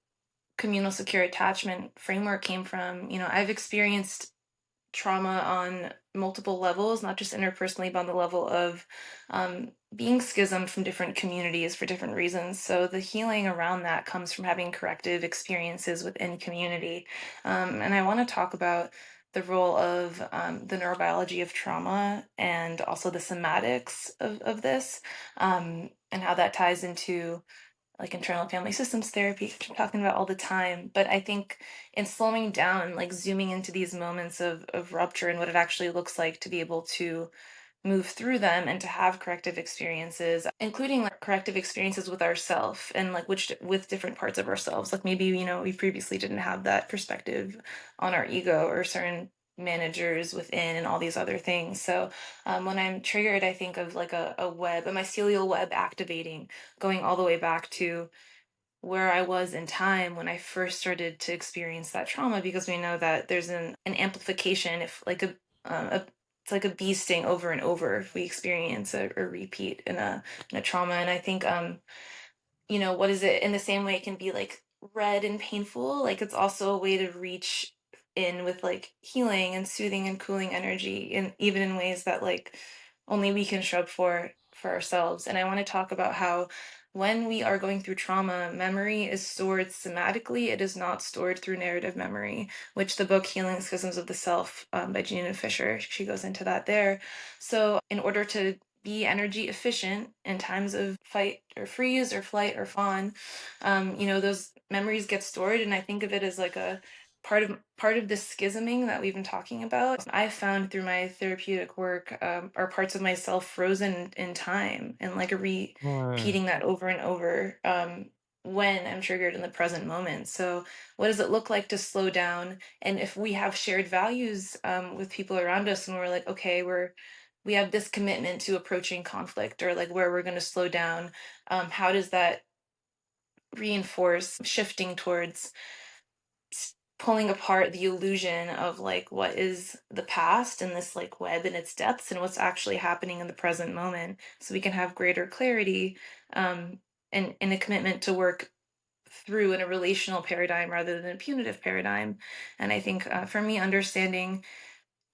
S1: communal secure attachment framework came from, I've experienced trauma on multiple levels, not just interpersonally, but on the level of being schismed from different communities for different reasons. So the healing around that comes from having corrective experiences within community. And I want to talk about the role of the neurobiology of trauma and also the somatics of this, and how that ties into like internal family systems therapy, which I'm talking about all the time. But I think in slowing down, like zooming into these moments of rupture and what it actually looks like to be able to move through them and to have corrective experiences, including like corrective experiences with ourself and like which with different parts of ourselves. Like maybe, we previously didn't have that perspective on our ego or certain managers within and all these other things. So when I'm triggered, I think of like a web, a mycelial web activating, going all the way back to where I was in time when I first started to experience that trauma, because we know that there's an amplification if like a it's like a bee sting over and over if we experience a repeat in a trauma. And I think what is it, in the same way it can be like red and painful, like it's also a way to reach in with like healing and soothing and cooling energy, and even in ways that like only we can show up for ourselves. And I want to talk about how when we are going through trauma, memory is stored somatically. It is not stored through narrative memory, which the book Healing Schisms of the Self, by Gina Fisher, she goes into that there. So in order to be energy efficient in times of fight or freeze or flight or fawn, those memories get stored. And I think of it as like a part of this schisming that we've been talking about. I found through my therapeutic work are parts of myself frozen in time, and like
S3: Mm.
S1: repeating that over and over when I'm triggered in the present moment. So what does it look like to slow down? And if we have shared values with people around us, and we're like, okay, we have this commitment to approaching conflict, or like where we're going to slow down, how does that reinforce shifting towards pulling apart the illusion of like what is the past and this like web and its depths, and what's actually happening in the present moment, so we can have greater clarity, and a commitment to work through in a relational paradigm rather than a punitive paradigm. And I think for me, understanding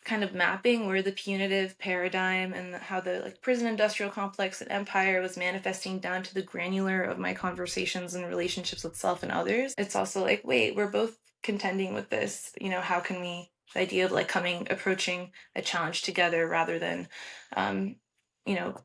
S1: kind of mapping where the punitive paradigm and how the like prison industrial complex and empire was manifesting down to the granular of my conversations and relationships with self and others. It's also like, wait, we're both contending with this. How can we, the idea of like approaching a challenge together rather than, um, you know,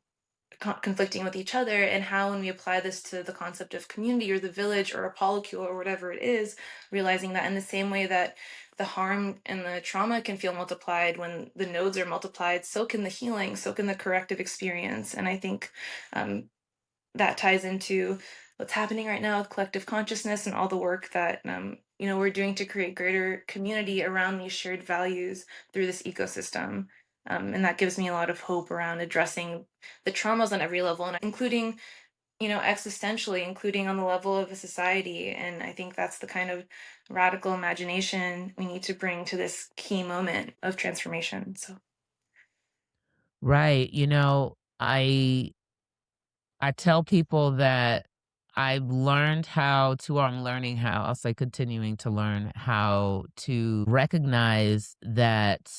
S1: conflicting with each other, and how when we apply this to the concept of community or the village or a polycule or whatever it is, realizing that in the same way that the harm and the trauma can feel multiplied when the nodes are multiplied, so can the healing, so can the corrective experience. And I think that ties into what's happening right now with collective consciousness and all the work that we're doing to create greater community around these shared values through this ecosystem. And that gives me a lot of hope around addressing the traumas on every level, and including, existentially, including on the level of a society. And I think that's the kind of radical imagination we need to bring to this key moment of transformation. So
S3: Right. I tell people that I've learned how to, or I'm learning how, I'll say continuing to learn how to recognize that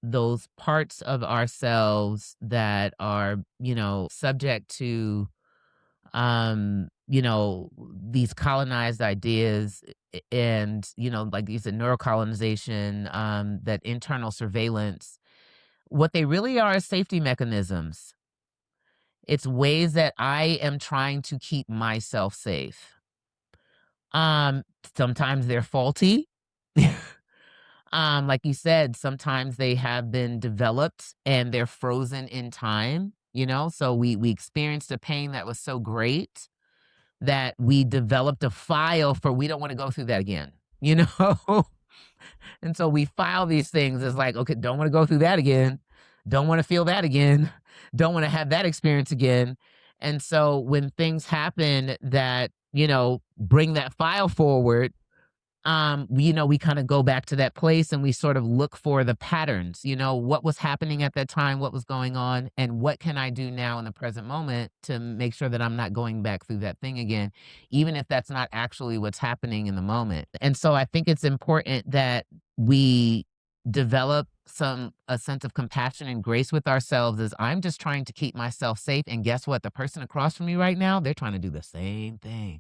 S3: those parts of ourselves that are, subject to, these colonized ideas and, like you said, neurocolonization, that internal surveillance, what they really are is safety mechanisms. It's ways that I am trying to keep myself safe. Um, Sometimes they're faulty. Like you said, sometimes they have been developed and they're frozen in time, So we experienced a pain that was so great that we developed a file for we don't want to go through that again, you know? And so we file these things as like, okay, don't want to go through that again. Don't want to feel that again. Don't want to have that experience again. And so when things happen that, bring that file forward, we kind of go back to that place and we sort of look for the patterns, what was happening at that time, what was going on, and what can I do now in the present moment to make sure that I'm not going back through that thing again, even if that's not actually what's happening in the moment. And so I think it's important that we develop a sense of compassion and grace with ourselves as I'm just trying to keep myself safe. And guess what? The person across from me right now, they're trying to do the same thing.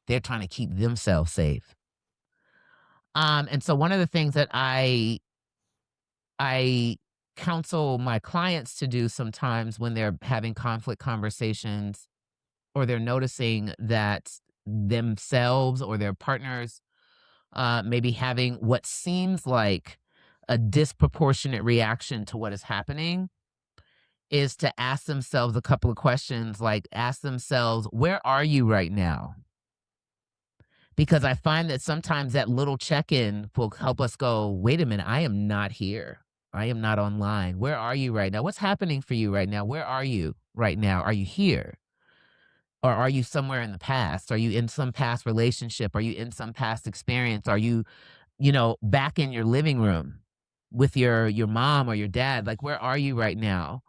S3: They're trying to keep themselves safe. And so one of the things that I counsel my clients to do sometimes when they're having conflict conversations or they're noticing that themselves or their partners maybe having what seems like a disproportionate reaction to what is happening is to ask themselves a couple of questions, like ask themselves, where are you right now? Because I find that sometimes that little check-in will help us go, "Wait a minute, I am not here. I am not online. Where are you right now? What's happening for you right now? Where are you right now? Are you here? Or are you somewhere in the past? Are you in some past relationship? Are you in some past experience? Are you, back in your living room with your mom or your dad? Like, where are you right now?"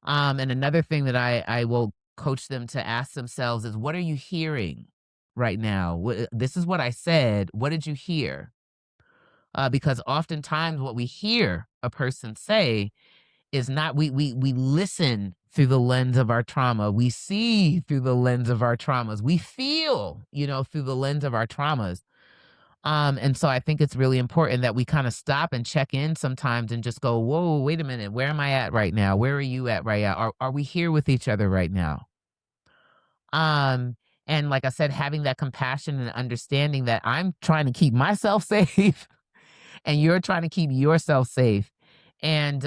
S3: And another thing that I will coach them to ask themselves is, "What are you hearing right now? This is what I said. What did you hear?" Because oftentimes what we hear a person say is not we listen through the lens of our trauma. We see through the lens of our traumas. We feel, through the lens of our traumas. And so I think it's really important that we kind of stop and check in sometimes and just go, whoa, wait a minute. Where am I at right now? Where are you at right now? Are we here with each other right now? Um, and like I said, having that compassion and understanding that I'm trying to keep myself safe and you're trying to keep yourself safe. And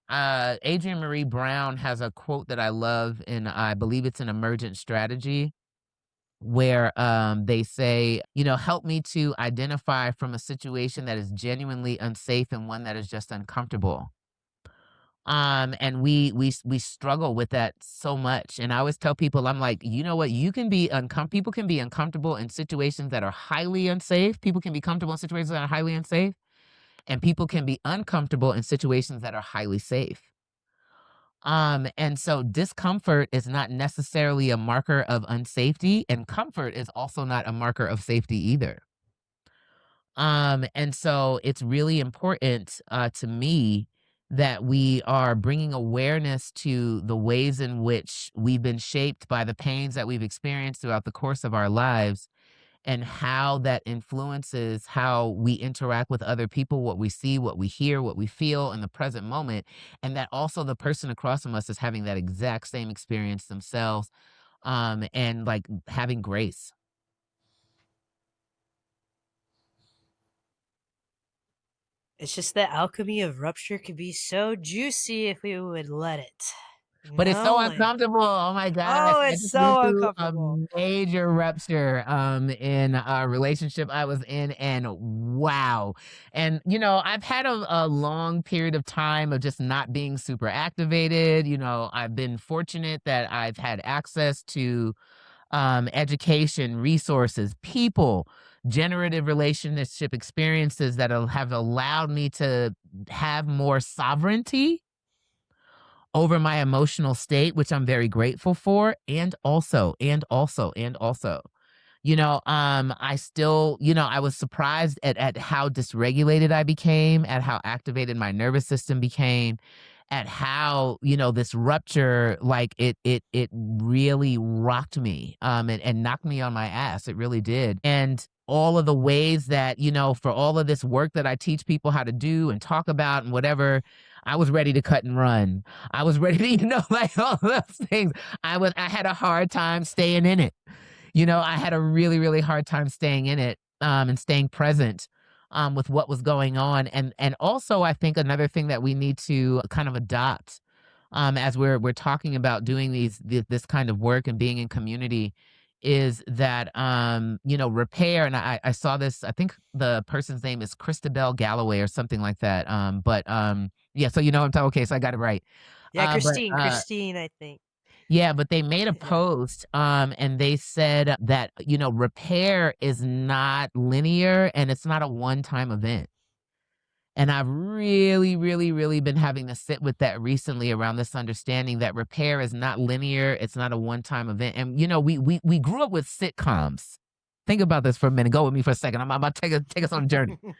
S3: Adrienne Marie Brown has a quote that I love, and I believe it's an emergent strategy where they say, help me to identify from a situation that is genuinely unsafe and one that is just uncomfortable. And we struggle with that so much. And I always tell people, I'm like, you know what? You can be people can be uncomfortable in situations that are highly unsafe. People can be comfortable in situations that are highly unsafe, and people can be uncomfortable in situations that are highly safe. And so discomfort is not necessarily a marker of unsafety, and comfort is also not a marker of safety either. And so it's really important to me that we are bringing awareness to the ways in which we've been shaped by the pains that we've experienced throughout the course of our lives, and how that influences how we interact with other people, what we see, what we hear, what we feel in the present moment, and that also the person across from us is having that exact same experience themselves, and like having grace.
S2: It's just the alchemy of rupture could be so juicy if we would let it. You
S3: But it's so
S2: know, like,
S3: uncomfortable. Oh my gosh.
S2: oh,
S3: I
S2: it's
S3: just
S2: so
S3: went through a
S2: uncomfortable.
S3: major rupture in a relationship I was in, and wow. And I've had a long period of time of just not being super activated. I've been fortunate that I've had access to education, resources, people, generative relationship experiences that have allowed me to have more sovereignty over my emotional state, which I'm very grateful for. And also, I still, I was surprised at how dysregulated I became, at how activated my nervous system became, at how, this rupture, like it really rocked me, and knocked me on my ass. It really did. And all of the ways that, for all of this work that I teach people how to do and talk about and whatever, I was ready to cut and run. I was ready to, like all those things. I had a hard time staying in it. I had a really, really hard time staying in it, and staying present, with what was going on. And also, I think another thing that we need to kind of adopt, as we're talking about doing this kind of work and being in community, is that repair. And I saw this. I think the person's name is Christabel Galloway or something like that. But yeah. So I'm talking. Okay, so I got it right.
S2: Yeah,
S3: But
S2: Christine, I think.
S3: Yeah, but they made a
S2: Yeah.
S3: post, and they said that, repair is not linear and it's not a one-time event. And I've really, really, really been having to sit with that recently around this understanding that repair is not linear, it's not a one-time event. And we grew up with sitcoms. Think about this for a minute. Go with me for a second. I'm about to take us on a journey. We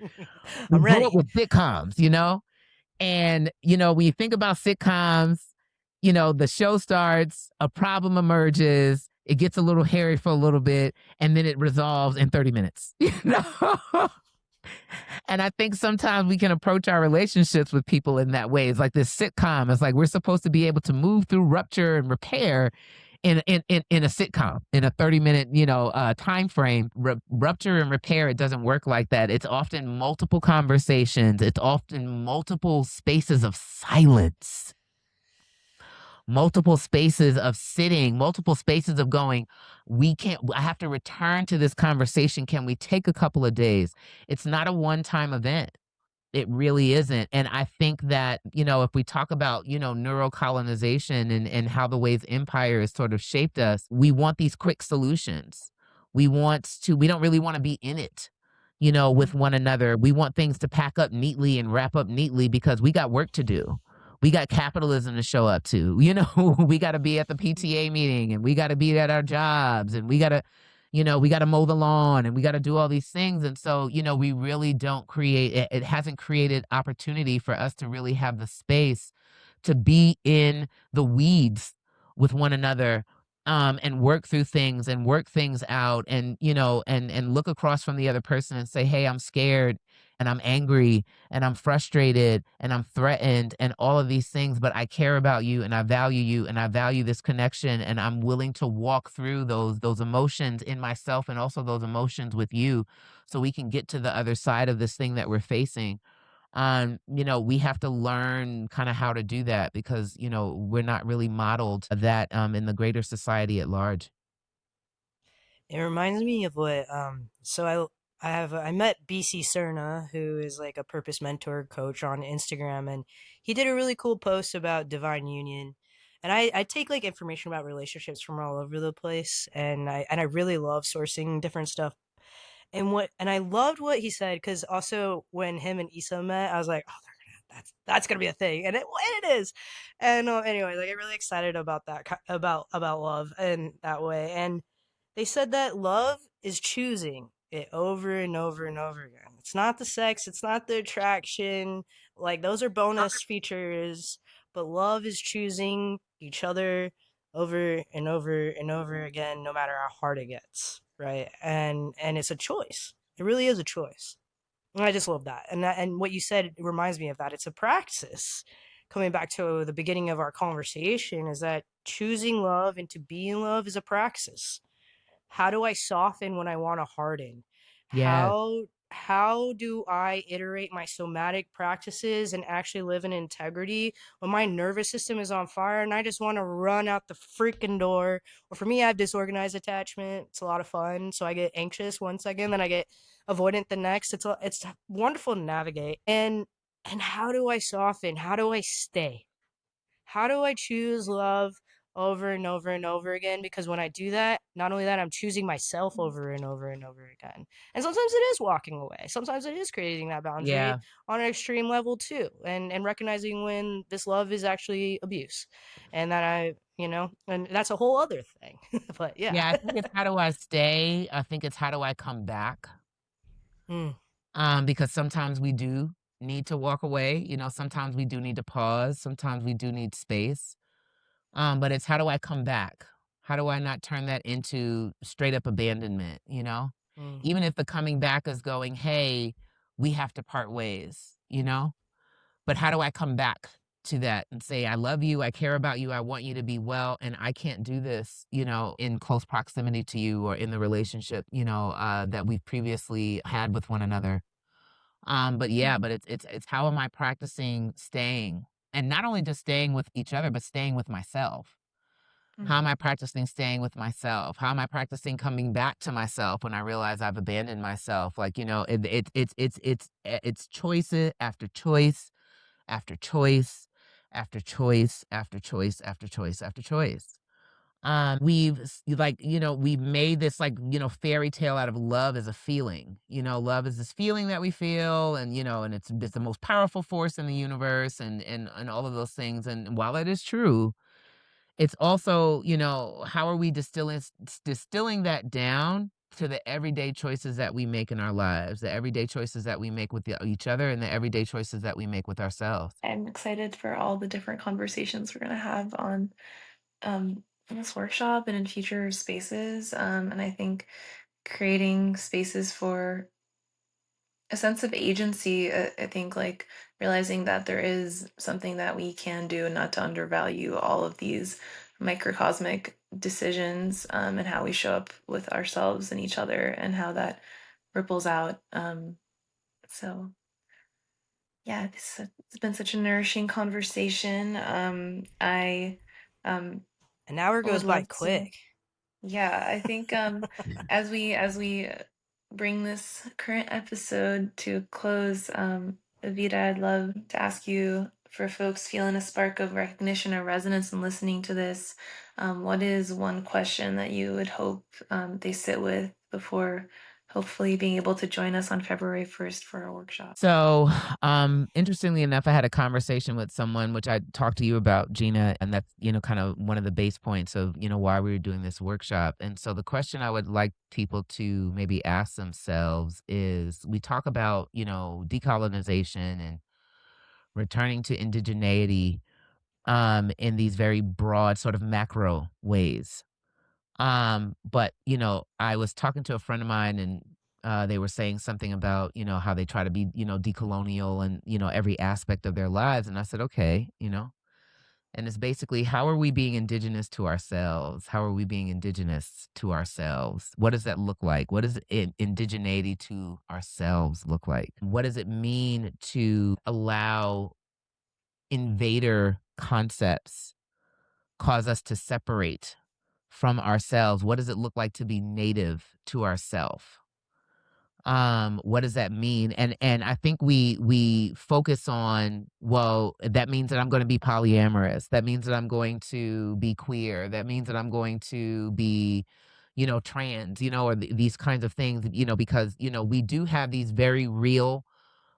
S2: I'm
S3: grew up
S2: ready.
S3: with sitcoms. And, when you think about sitcoms, the show starts, a problem emerges, it gets a little hairy for a little bit, and then it resolves in 30 minutes. And I think sometimes we can approach our relationships with people in that way. It's like this sitcom. It's like we're supposed to be able to move through rupture and repair in a sitcom, in a 30-minute, time frame. Rupture and repair, it doesn't work like that. It's often multiple conversations, it's often multiple spaces of silence, multiple spaces of sitting, multiple spaces of going, I have to return to this conversation. Can we take a couple of days? It's not a one-time event. It really isn't. And I think that, if we talk about, neurocolonization and how the ways empire has sort of shaped us, we want these quick solutions. We don't really want to be in it, with one another. We want things to pack up neatly and wrap up neatly because we got work to do. We got capitalism to show up to, we got to be at the PTA meeting, and we got to be at our jobs, and we got to mow the lawn, and we got to do all these things. And so, we really don't create it. It hasn't created opportunity for us to really have the space to be in the weeds with one another, and work through things and work things out, and, and look across from the other person and say, hey, I'm scared and I'm angry and I'm frustrated and I'm threatened and all of these things, but I care about you and I value you and I value this connection, and I'm willing to walk through those emotions in myself and also those emotions with you, so we can get to the other side of this thing that we're facing. We have to learn kind of how to do that because, we're not really modeled that, in the greater society at large.
S2: It reminds me of what I met BC Cerna, who is like a purpose mentor coach on Instagram, and he did a really cool post about divine union. And I take like information about relationships from all over the place, and I really love sourcing different stuff. And I loved what he said, because also when him and Issa met, I was like, oh, that's gonna be a thing, and it is. And anyway, like I'm really excited about that about love in that way. And they said that love is choosing it over and over and over again. It's not the sex, it's not the attraction. Like those are bonus features, but love is choosing each other over and over and over again, no matter how hard it gets, right? And it's a choice. It really is a choice. And I just love that. And what you said reminds me of that. It's a praxis. Coming back to the beginning of our conversation, is that choosing love and to be in love is a praxis. How do I soften when I want to harden?
S3: Yes.
S2: How do I iterate my somatic practices and actually live in integrity when my nervous system is on fire and I just want to run out the freaking door? Or for me, I have disorganized attachment. It's a lot of fun. So I get anxious one second, then I get avoidant the next. It's wonderful to navigate. And how do I soften? How do I stay? How do I choose love over and over and over again? Because when I do that, not only that, I'm choosing myself over and over and over again. And sometimes it is walking away. Sometimes it is creating that boundary
S3: Yeah.
S2: on an extreme level too. And recognizing when this love is actually abuse. And that and that's a whole other thing. But yeah.
S3: Yeah, I think it's how do I stay? I think it's how do I come back?
S2: Mm,
S3: Because sometimes we do need to walk away, sometimes we do need to pause, sometimes we do need space. But it's how do I come back? How do I not turn that into straight up abandonment, you know?
S2: mm,
S3: Even if the coming back is going, "Hey, we have to part ways," you know? But how do I come back to that and say, "I love you, I care about you, I want you to be well, and I can't do this, in close proximity to you or in the relationship, that we've previously had with one another." But yeah, but it's how am I practicing staying? And not only just staying with each other, but staying with myself. How am I practicing staying with myself? How am I practicing coming back to myself when I realize I've abandoned myself? Like, it's choices after choice after choice after choice after choice after choice after choice. We've made this like, fairy tale out of love as a feeling. Love is this feeling that we feel, and and it's the most powerful force in the universe, and all of those things. And while that is true, it's also, how are we distilling that down to the everyday choices that we make in our lives, the everyday choices that we make with each other, and the everyday choices that we make with ourselves.
S1: I'm excited for all the different conversations we're going to have in this workshop and in future spaces. And I think creating spaces for a sense of agency, I think, like realizing that there is something that we can do and not to undervalue all of these microcosmic decisions, and how we show up with ourselves and each other and how that ripples out. So yeah, it's been such a nourishing conversation. I um,
S2: an hour
S1: would
S2: goes by
S1: love to.
S2: quick.
S1: Yeah, I think as we bring this current episode to a close, Evita, I'd love to ask you, for folks feeling a spark of recognition or resonance and listening to this, what is one question that you would hope they sit with before hopefully being able to join us on February 1st for our workshop?
S3: So, interestingly enough, I had a conversation with someone, which I talked to you about, Gina, and that's, kind of one of the base points of, why we were doing this workshop. And so the question I would like people to maybe ask themselves is we talk about, decolonization and returning to indigeneity, in these very broad sort of macro ways. But, I was talking to a friend of mine, and they were saying something about, how they try to be, decolonial and, every aspect of their lives. And I said, okay, and it's basically how are we being indigenous to ourselves? How are we being indigenous to ourselves? What does that look like? What does indigeneity to ourselves look like? What does it mean to allow invader concepts cause us to separate from ourselves? What does it look like to be native to ourself? What does that mean? And I think we focus on, well, that means that I'm going to be polyamorous. That means that I'm going to be queer. That means that I'm going to be, trans, or these kinds of things, because, we do have these very real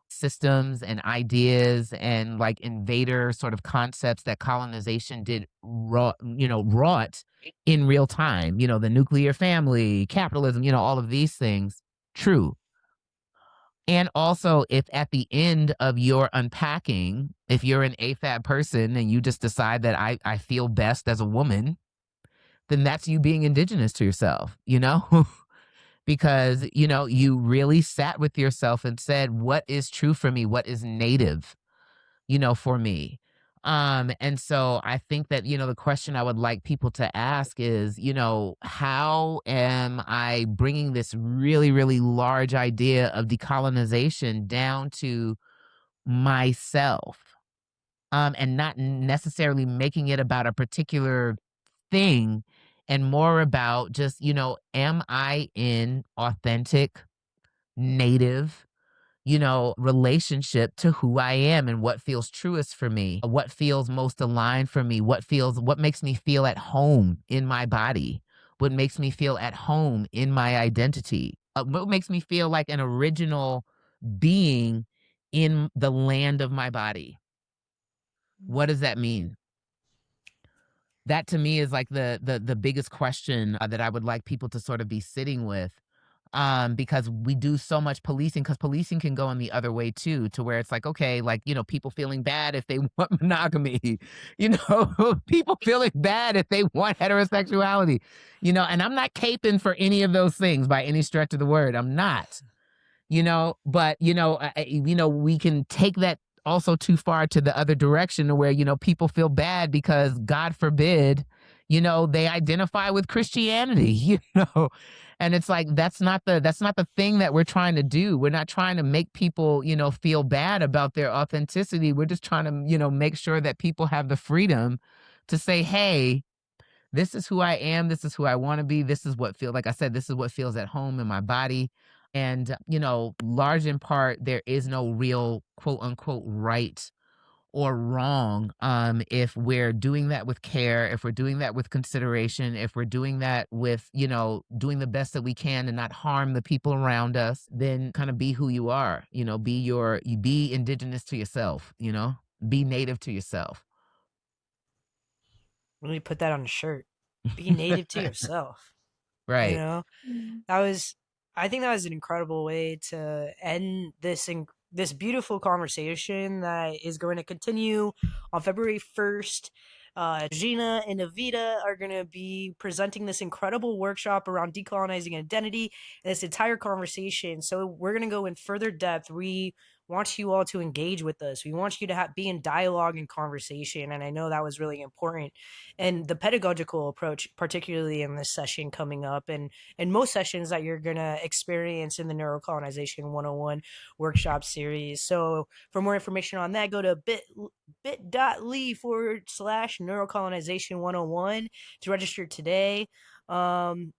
S3: systems and ideas and like invader sort of concepts that colonization did wrought in real time, the nuclear family, capitalism, all of these things, true. And also, if at the end of your unpacking, if you're an AFAB person and you just decide that I feel best as a woman, then that's you being indigenous to yourself, because, you really sat with yourself and said, what is true for me? What is native, for me? And so I think that, the question I would like people to ask is, how am I bringing this really, really large idea of decolonization down to myself? And not necessarily making it about a particular thing and more about just, am I in authentic, native, relationship to who I am and what feels truest for me, what feels most aligned for me, what makes me feel at home in my body, what makes me feel at home in my identity, what makes me feel like an original being in the land of my body. What does that mean? That to me is like the biggest question that I would like people to sort of be sitting with, because we do so much policing, because policing can go in the other way too, to where it's like, okay, like, people feeling bad if they want monogamy, people feeling bad if they want heterosexuality, and I'm not caping for any of those things by any stretch of the word. I'm not, but we can take that also too far to the other direction, to where people feel bad because, God forbid, they identify with Christianity, and it's like, that's not the thing that we're trying to do. We're not trying to make people feel bad about their authenticity. We're just trying to make sure that people have the freedom to say, hey, this is who I am. This is who I want to be. This is what feel like I said, this is what feels at home in my body. And, large in part, there is no real quote unquote right or wrong. If we're doing that with care, if we're doing that with consideration, if we're doing that with, doing the best that we can to not harm the people around us, then kind of be who you are, you be indigenous to yourself, be native to yourself.
S2: Let me put that on a shirt. Be native to yourself. You
S3: Right.
S2: know, that was I think that was an incredible way to end this beautiful conversation that is going to continue on February 1st. Gina and Evita are going to be presenting this incredible workshop around decolonizing identity and this entire conversation. So we're going to go in further depth. We want you all to engage with us. We want you to be in dialogue and conversation. And I know that was really important. And the pedagogical approach, particularly in this session coming up, and most sessions that you're going to experience in the Neurocolonization 101 workshop series. So for more information on that, go to bit.ly/neurocolonization 101 to register today. And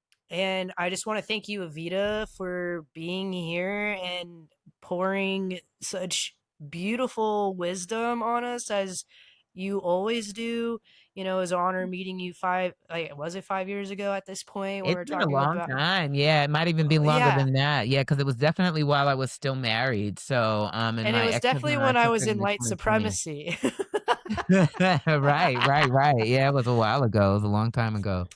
S2: I just want to thank you, Evita, for being here and pouring such beautiful wisdom on us as you always do. It's an honor meeting you was it 5 years ago at this point when we
S3: It's
S2: were
S3: been a
S2: talking
S3: long
S2: about,
S3: time. Yeah, it might even be longer
S2: yeah.
S3: than that. Yeah, because it was definitely while I was still married. So, and
S2: And it
S3: my
S2: was definitely
S3: ex-husband and I
S2: when I was
S3: separated
S2: in
S3: in
S2: white
S3: 2020.
S2: supremacy.
S3: Right, right, right. Yeah, it was a while ago. It was a long time ago.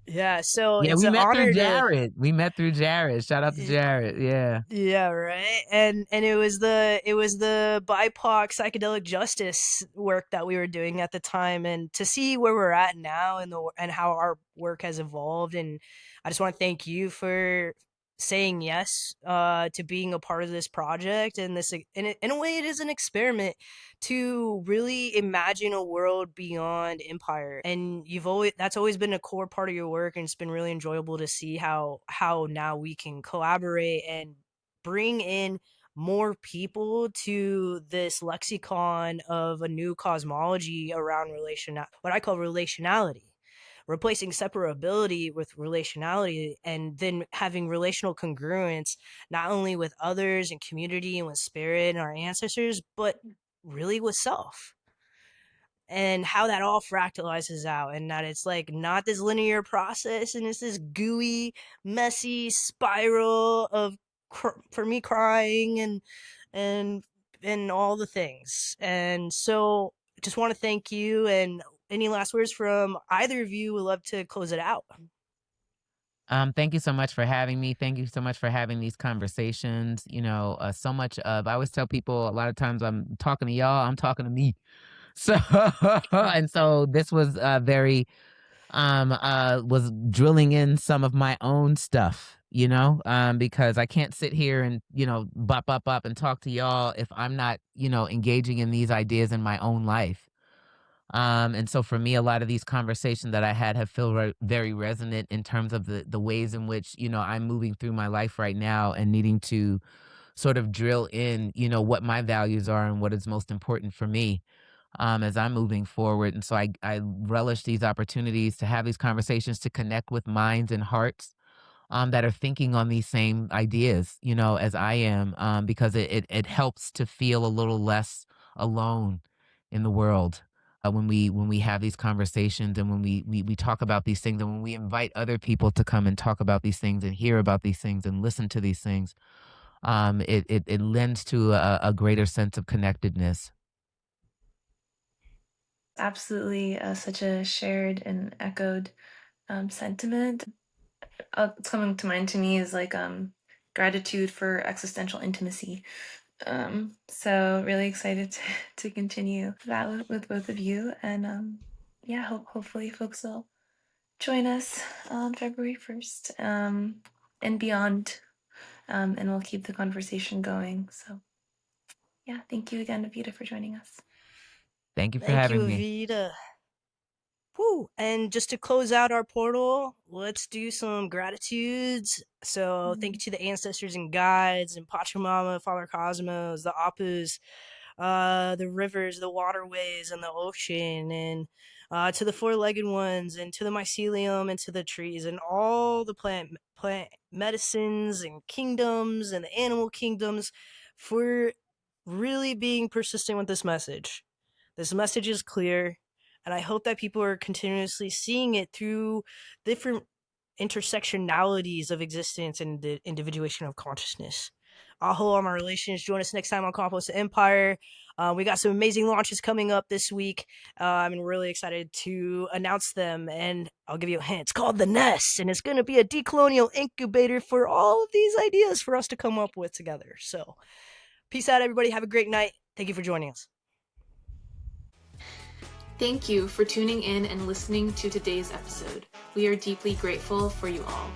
S2: Yeah, so
S3: Yeah,
S2: it's
S3: we
S2: an
S3: met through
S2: honor to.
S3: Jared. We met through Jared. Shout out to Jared. Yeah.
S2: Yeah, right. And it was the BIPOC psychedelic justice work that we were doing at the time, and to see where we're at now and how our work has evolved. And I just want to thank you for saying yes to being a part of this project. And in a way, it is an experiment to really imagine a world beyond empire. And that's always been a core part of your work, and it's been really enjoyable to see how now we can collaborate and bring in more people to this lexicon of a new cosmology around what I call relationality, replacing separability with relationality, and then having relational congruence not only with others and community and with spirit and our ancestors, but really with self, and how that all fractalizes out, and that it's like not this linear process, and it's this gooey, messy spiral of for me crying and and all the things. And so just want to thank you, and any last words from either of you? Would love to close it out.
S3: Thank you so much for having me. Thank you so much for having these conversations. So much of I always tell people a lot of times I'm talking to y'all, I'm talking to me. So and so this was very was drilling in some of my own stuff, because I can't sit here and, bop and talk to y'all if I'm not, engaging in these ideas in my own life. And so for me, a lot of these conversations that I had have felt very resonant in terms of the ways in which, I'm moving through my life right now and needing to sort of drill in, what my values are and what is most important for me as I'm moving forward. And so I relish these opportunities to have these conversations, to connect with minds and hearts that are thinking on these same ideas, as I am, because it helps to feel a little less alone in the world. When we have these conversations, and when we talk about these things, and when we invite other people to come and talk about these things and hear about these things and listen to these things, it lends to a greater sense of connectedness.
S1: Absolutely, such a shared and echoed sentiment. What's coming to mind to me is like gratitude for existential intimacy. So really excited to continue that with both of you, and yeah, hopefully folks will join us on February 1st and beyond, and we'll keep the conversation going. So yeah, thank you again, Evita, for joining us.
S3: Thank you for
S2: Thank you,
S3: having me.
S2: Evita. Woo. And just to close out our portal, let's do some gratitudes. So thank you to the ancestors and guides and Pachamama, Father Cosmos, the Apus, the rivers, the waterways, and the ocean, and to the four-legged ones, and to the mycelium, and to the trees, and all the plant medicines and kingdoms and the animal kingdoms, for really being persistent with this message. This message is clear, and I hope that people are continuously seeing it through different intersectionalities of existence and the individuation of consciousness. Aho, all my relations. Join us next time on Compost the Empire. We got some amazing launches coming up this week. I'm really excited to announce them, and I'll give you a hint. It's called The Nest, and it's going to be a decolonial incubator for all of these ideas for us to come up with together. So, peace out, everybody. Have a great night. Thank you for joining us.
S1: Thank you for tuning in and listening to today's episode. We are deeply grateful for you all.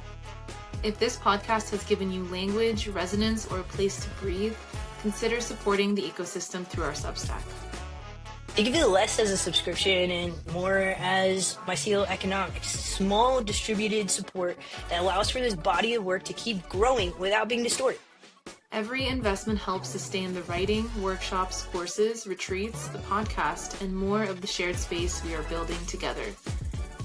S1: If this podcast has given you language, resonance, or a place to breathe, consider supporting the ecosystem through our Substack.
S2: Think of it less as a subscription and more as mycelial economics, small distributed support that allows for this body of work to keep growing without being distorted.
S1: Every investment helps sustain the writing, workshops, courses, retreats, the podcast, and more of the shared space we are building together.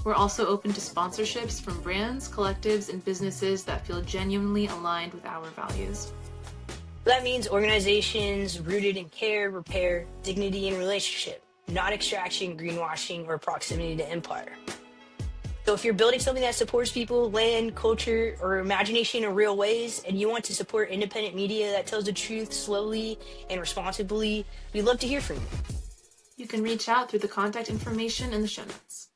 S1: We're also open to sponsorships from brands, collectives, and businesses that feel genuinely aligned with our values.
S2: That means organizations rooted in care, repair, dignity, and relationship, not extraction, greenwashing, or proximity to empire. So if you're building something that supports people, land, culture, or imagination in real ways, and you want to support independent media that tells the truth slowly and responsibly, we'd love to hear from you.
S1: You can reach out through the contact information in the show notes.